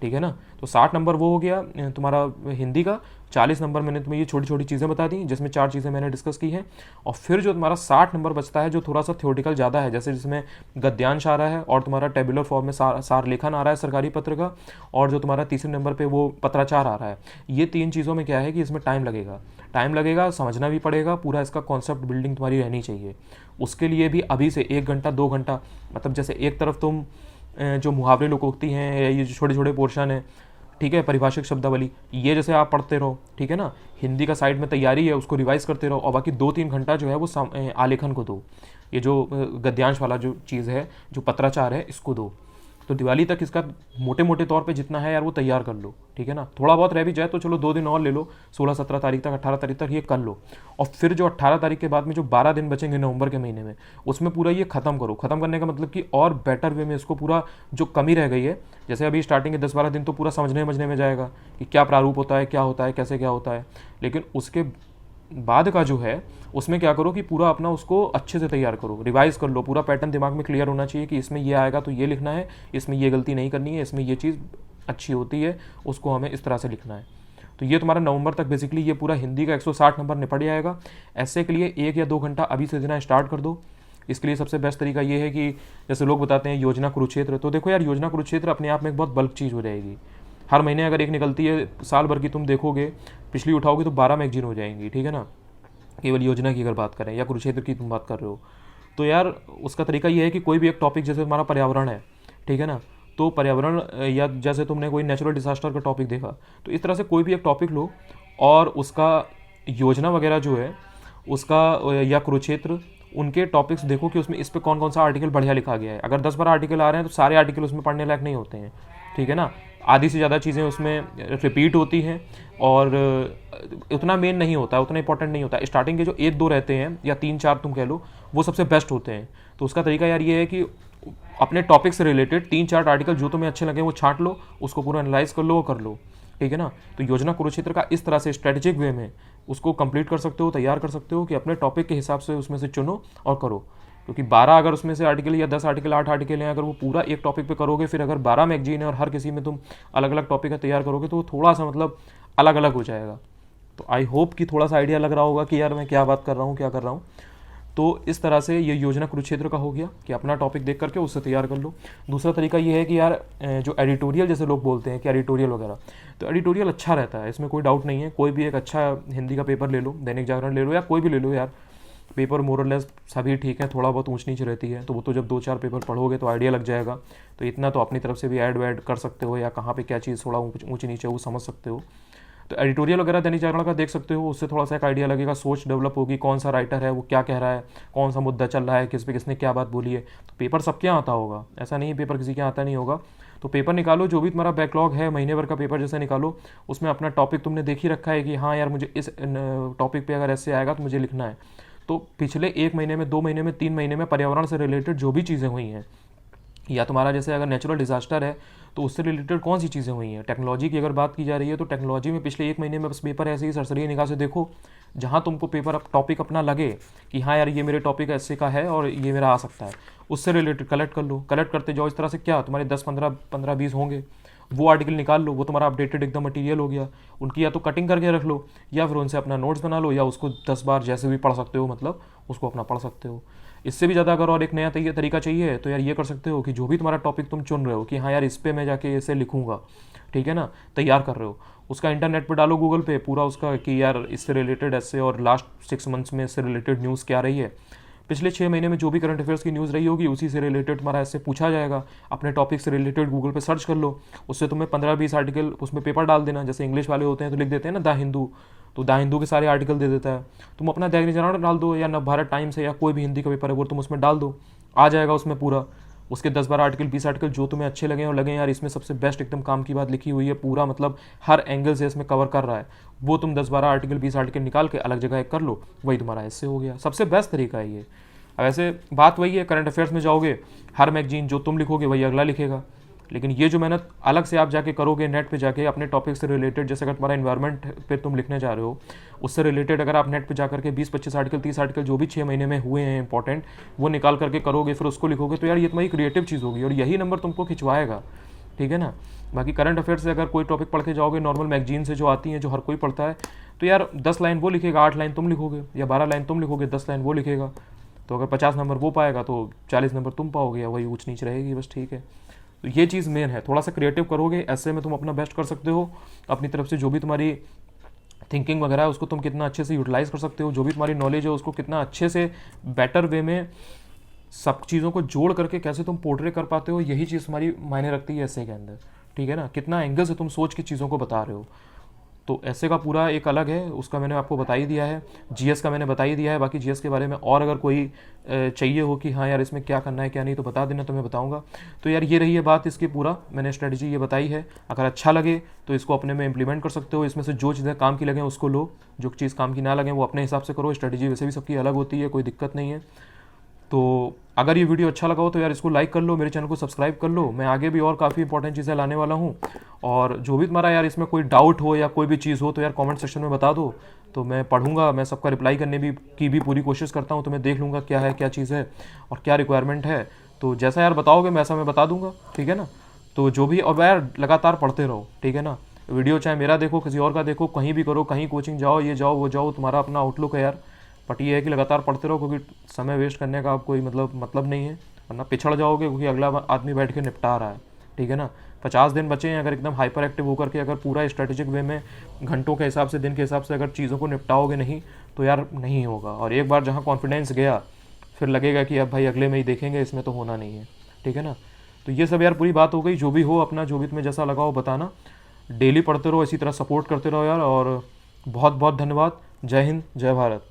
ठीक है ना। तो 60 नंबर वो हो गया तुम्हारा हिंदी का, 40 नंबर मैंने तुम्हें ये छोटी छोटी चीज़ें बता दी, जिसमें 4 चीज़ें मैंने डिस्कस की हैं। और फिर जो तुम्हारा 60 नंबर बचता है, जो थोड़ा सा थ्योरेटिकल ज़्यादा है, जैसे जिसमें गद्यांश आ रहा है और तुम्हारा टेबुलर फॉर्म में सार लेखन आ रहा है सरकारी पत्र का, और जो तुम्हारा तीसरे नंबर पे वो पत्राचार आ रहा है, ये 3 चीज़ों में क्या है कि इसमें टाइम लगेगा, समझना भी पड़ेगा, पूरा इसका कॉन्सेप्ट बिल्डिंग तुम्हारी रहनी चाहिए। उसके लिए भी अभी से 1 घंटा 2 घंटा, मतलब जैसे एक तरफ तुम जो मुहावरे लोकोक्ति हैं, या ये जो छोटे छोटे पोर्शन है, ठीक है, परिभाषिक शब्दावली, ये जैसे आप पढ़ते रहो, ठीक है ना, हिंदी का साइड में तैयारी है, उसको रिवाइज करते रहो, और बाकी 2-3 घंटा जो है वो आलेखन को दो, ये जो गद्यांश वाला जो चीज़ है, जो पत्राचार है, इसको दो। तो दिवाली तक इसका मोटे मोटे तौर पे जितना है यार वो तैयार कर लो, ठीक है ना। थोड़ा बहुत रह भी जाए तो चलो 2 दिन और ले लो, 16-17 तारीख तक, 18 तारीख तक ये कर लो। और फिर जो 18 तारीख के बाद में जो 12 दिन बचेंगे नवंबर के महीने में, उसमें पूरा ये ख़त्म करो। ख़त्म करने का मतलब कि और बेटर वे में इसको पूरा जो कमी रह गई है, जैसे अभी स्टार्टिंग के 10-12 दिन तो पूरा समझने में जाएगा कि क्या प्रारूप होता है, क्या होता है, कैसे क्या होता है, लेकिन उसके बाद का जो है उसमें क्या करो कि पूरा अपना उसको अच्छे से तैयार करो, रिवाइज कर लो, पूरा पैटर्न दिमाग में क्लियर होना चाहिए कि इसमें ये आएगा तो ये लिखना है, इसमें ये गलती नहीं करनी है, इसमें ये चीज़ अच्छी होती है, उसको हमें इस तरह से लिखना है। तो ये तुम्हारा नवंबर तक बेसिकली ये पूरा हिंदी का 160 नंबर निपट जाएगा। ऐसे के लिए 1 या 2 घंटा अभी से देना स्टार्ट कर दो। इसके लिए सबसे बेस्ट तरीका ये है कि जैसे लोग बताते हैं योजना कुरुक्षेत्र, तो देखो यार योजना कुरुक्षेत्र अपने आप में एक बहुत बल्क चीज़ हो जाएगी। हर महीने अगर एक निकलती है, साल भर की तुम देखोगे, पिछली उठाओगे तो 12 मैगजीन हो जाएंगी, ठीक है ना, केवल योजना की अगर बात करें, या कुरुक्षेत्र की तुम बात कर रहे हो। तो यार उसका तरीका ये है कि कोई भी एक टॉपिक, जैसे तुम्हारा पर्यावरण है, ठीक है ना, तो पर्यावरण, या जैसे तुमने कोई नेचुरल डिजास्टर का टॉपिक देखा, तो इस तरह से कोई भी एक टॉपिक लो और उसका योजना वगैरह जो है उसका, या कुरुक्षेत्र, उनके टॉपिक्स देखो कि उसमें इस पर कौन कौन सा आर्टिकल बढ़िया लिखा गया है। अगर 10-12 आर्टिकल आ रहे हैं तो सारे आर्टिकल उसमें पढ़ने लायक नहीं होते हैं, ठीक है ना, आधी से ज़्यादा चीज़ें उसमें रिपीट होती हैं और उतना मेन नहीं होता, उतना इंपॉर्टेंट नहीं होता। स्टार्टिंग के जो 1-2 रहते हैं या 3-4 तुम कह लो, वो सबसे बेस्ट होते हैं। तो उसका तरीका यार ये है कि अपने टॉपिक से रिलेटेड 3-4 आर्टिकल जो तुम्हें अच्छे लगे वो छांट लो, उसको पूरा एनालाइज कर लो और कर लो, ठीक है ना। तो योजना कुरुक्षेत्र का इस तरह से स्ट्रेटेजिक वे में उसको कंप्लीट कर सकते हो, तैयार कर सकते हो कि अपने टॉपिक के हिसाब से उसमें से चुनो और करो। क्योंकि 12 अगर उसमें से आर्टिकल या 10 आर्टिकल 8 आर्टिकल हैं, अगर वो पूरा एक टॉपिक पे करोगे, फिर अगर 12 मैगजीन है और हर किसी में तुम अलग अलग टॉपिक का तैयार करोगे तो वो थोड़ा सा मतलब अलग अलग हो जाएगा। तो आई होप कि थोड़ा सा आइडिया लग रहा होगा कि यार मैं क्या बात कर रहा हूँ, क्या कर रहा हूँ। तो इस तरह से ये योजना कुरुक्षेत्र का हो गया कि अपना टॉपिक देख करके उससे तैयार कर लो। दूसरा तरीका ये है कि यार जो एडिटोरियल जैसे लोग बोलते हैं कि एडिटोरियल वगैरह, तो एडिटोरियल अच्छा रहता है, इसमें कोई डाउट नहीं है। कोई भी एक अच्छा हिंदी का पेपर ले लो, दैनिक जागरण ले लो या कोई भी ले लो यार, पेपर मोरलेस सभी ठीक है, थोड़ा बहुत ऊंच नीच रहती है, तो वो तो जब 2-4 पेपर पढ़ोगे तो आइडिया लग जाएगा। तो इतना तो अपनी तरफ से भी ऐड वैड कर सकते हो, या कहाँ पे क्या चीज़ थोड़ा ऊंची नीचे वो समझ सकते हो। तो एडिटोरियल वगैरह दैनिक जागरण का देख सकते हो, उससे थोड़ा सा एक आइडिया लगेगा, सोच डेवलप होगी, कौन सा राइटर है वो क्या कह रहा है, कौन सा मुद्दा चल रहा है, किस पे किसने क्या बात बोली है। तो पेपर सबके यहाँ आता होगा, ऐसा नहीं पेपर किसी के आता नहीं होगा। तो पेपर निकालो, जो भी तुम्हारा बैकलॉग है महीने भर का पेपर जैसे निकालो, उसमें अपना टॉपिक तुमने देख ही रखा है कि हाँ यार मुझे इस टॉपिक पे अगर ऐसे आएगा तो मुझे लिखना है। तो पिछले 1 महीने में, 2 महीने में, 3 महीने में पर्यावरण से रिलेटेड जो भी चीज़ें हुई हैं, या तुम्हारा जैसे अगर नेचुरल डिजास्टर है तो उससे रिलेटेड कौन सी चीज़ें हुई हैं। टेक्नोलॉजी की अगर बात की जा रही है तो टेक्नोलॉजी में पिछले 1 महीने में बस पेपर ऐसे ही सरसरी निगाह से देखो, जहाँ तुमको पेपर टॉपिक अपना लगे कि हाँ यार ये मेरे टॉपिक ऐसे का है और ये मेरा आ सकता है, उससे रिलेटेड कलेक्ट कर लो, कलेक्ट करते जाओ। इस तरह से क्या तुम्हारे 10-15-20 होंगे, वो आर्टिकल निकाल लो, वो तुम्हारा अपडेटेड एकदम मटेरियल हो गया। उनकी या तो कटिंग करके रख लो, या फिर उनसे अपना नोट्स बना लो, या उसको 10 बार जैसे भी पढ़ सकते हो, मतलब उसको अपना पढ़ सकते हो। इससे भी ज़्यादा अगर और एक नया तरीका चाहिए तो यार ये कर सकते हो कि जो भी तुम्हारा टॉपिक तुम चुन रहे हो कि हाँ यार इस पे मैं जाके इसे लिखूंगा, ठीक है ना, तैयार कर रहे हो, उसका इंटरनेट पे डालो गूगल पे पूरा उसका कि यार इससे रिलेटेड ऐसे, और लास्ट 6 मंथ्स में इससे रिलेटेड न्यूज़ क्या रही है, पिछले 6 महीने में जो भी करंट अफेयर्स की न्यूज़ रही होगी उसी से रिलेटेड तुम्हारा ऐसे पूछा जाएगा। अपने टॉपिक से रिलेटेड गूगल पे सर्च कर लो, उससे तुम्हें 15-20 आर्टिकल उसमें पेपर डाल देना। जैसे इंग्लिश वाले होते हैं तो लिख देते हैं ना द हिंदू, तो द हिंदू के सारे आर्टिकल दे देता है। तुम अपना दैनिक जागरण डाल दो या नवभारत टाइम्स है या कोई भी हिंदी का पेपर है वो तुम उसमें डाल दो, आ जाएगा उसमें पूरा। उसके 10-12 आर्टिकल 20 आर्टिकल जो तुम्हें अच्छे लगे और लगे यार इसमें सबसे बेस्ट एकदम काम की बात लिखी हुई है, पूरा मतलब हर एंगल से इसमें कवर कर रहा है, वो तुम 10-12 आर्टिकल 20 आर्टिकल निकाल के अलग जगह एक कर लो, वही तुम्हारा ऐसे हो गया। सबसे बेस्ट तरीका है ये। अब ऐसे बात वही है, करंट अफेयर्स में जाओगे, हर मैगजीन जो तुम लिखोगे वही अगला लिखेगा, लेकिन ये जो मेहनत अलग से आप जाके करोगे नेट पे जाके अपने टॉपिक से रिलेटेड, जैसे अगर तुम्हारा एनवायरनमेंट पे तुम लिखने जा रहे हो, उससे रिलेटेड अगर आप नेट पे जाकर के 20-25 आर्टिकल 30 आर्टिकल जो भी 6 महीने में हुए हैं इंपॉर्टेंट, वो निकाल करके करोगे, फिर उसको लिखोगे, तो यार ये तुम्हारी क्रिएटिव चीज़ होगी और यही नंबर तुमको खिंचवाएगा, ठीक है ना। बाकी करंट अफेयर से अगर कोई टॉपिक पढ़ के जाओगे नॉर्मल मैगजीन से जो आती हैं, जो हर कोई पढ़ता है, तो यार 10 लाइन वो लिखेगा, 8 लाइन तुम लिखोगे, या 12 लाइन तुम लिखोगे, 10 लाइन वो लिखेगा। तो अगर 50 नंबर वो पाएगा तो 40 नंबर तुम पाओगे, या वही ऊंच नीच रहेगी, बस, ठीक है। तो ये चीज़ मेन है, थोड़ा सा क्रिएटिव करोगे ऐसे में तुम अपना बेस्ट कर सकते हो। अपनी तरफ से जो भी तुम्हारी थिंकिंग वगैरह है उसको तुम कितना अच्छे से यूटिलाइज कर सकते हो, जो भी तुम्हारी नॉलेज है उसको कितना अच्छे से बेटर वे में सब चीज़ों को जोड़ करके कैसे तुम पोर्ट्रे कर पाते हो, यही चीज़ तुम्हारी मायने रखती है ऐसे के अंदर, ठीक है ना। कितना एंगल से तुम सोच के चीज़ों को बता रहे हो, तो ऐसे का पूरा एक अलग है, उसका मैंने आपको बता ही दिया है। जीएस का मैंने बता ही दिया है, बाकी जीएस के बारे में और अगर कोई चाहिए हो कि हाँ यार इसमें क्या करना है क्या नहीं, तो बता देना, तो मैं बताऊंगा। तो यार ये रही है बात इसकी, पूरा मैंने स्ट्रेटजी ये बताई है। अगर अच्छा लगे तो इसको अपने में इंप्लीमेंट कर सकते हो, इसमें से जो चीज़ें काम की लगें उसको लो, जो चीज़ काम की ना लगे वो अपने हिसाब से करो। स्ट्रेटजी वैसे भी सबकी अलग होती है, कोई दिक्कत नहीं है। तो अगर ये वीडियो अच्छा लगा हो तो यार इसको लाइक कर लो, मेरे चैनल को सब्सक्राइब कर लो, मैं आगे भी और काफ़ी इंपॉर्टेंट चीज़ें लाने वाला हूँ। और जो भी तुम्हारा यार इसमें कोई डाउट हो या कोई भी चीज़ हो तो यार कमेंट सेक्शन में बता दो, तो मैं पढ़ूंगा, मैं सबका रिप्लाई करने की भी पूरी कोशिश करता हूँ। तो मैं देख लूँगा क्या है, क्या चीज़ है और क्या रिक्वायरमेंट है, तो जैसा यार बताओगे वैसा मैं बता दूंगा, ठीक है ना। तो जो भी, और यार लगातार पढ़ते रहो, ठीक है ना। वीडियो चाहे मेरा देखो, किसी और का देखो, कहीं भी करो, कहीं कोचिंग जाओ, ये जाओ वो जाओ, तुम्हारा अपना आउटलुक है यार, बट ये है कि लगातार पढ़ते रहो, क्योंकि समय वेस्ट करने का अब कोई मतलब नहीं है, वरना पिछड़ जाओगे, क्योंकि अगला आदमी बैठ के निपटा रहा है, ठीक है ना। 50 दिन बचे हैं, अगर एकदम हाइपर एक्टिव होकर के अगर पूरा स्ट्रेटेजिक वे में घंटों के हिसाब से, दिन के हिसाब से अगर चीज़ों को निपटाओगे नहीं तो यार नहीं होगा। और एक बार जहाँ कॉन्फिडेंस गया फिर लगेगा कि अब भाई अगले में ही देखेंगे, इसमें तो होना नहीं है, ठीक है ना। तो ये सब यार पूरी बात हो गई। जो भी हो अपना, जो भी तुम्हें जैसा लगा हो बताना, डेली पढ़ते रहो, इसी तरह सपोर्ट करते रहो यार। और बहुत बहुत धन्यवाद। जय हिंद, जय भारत।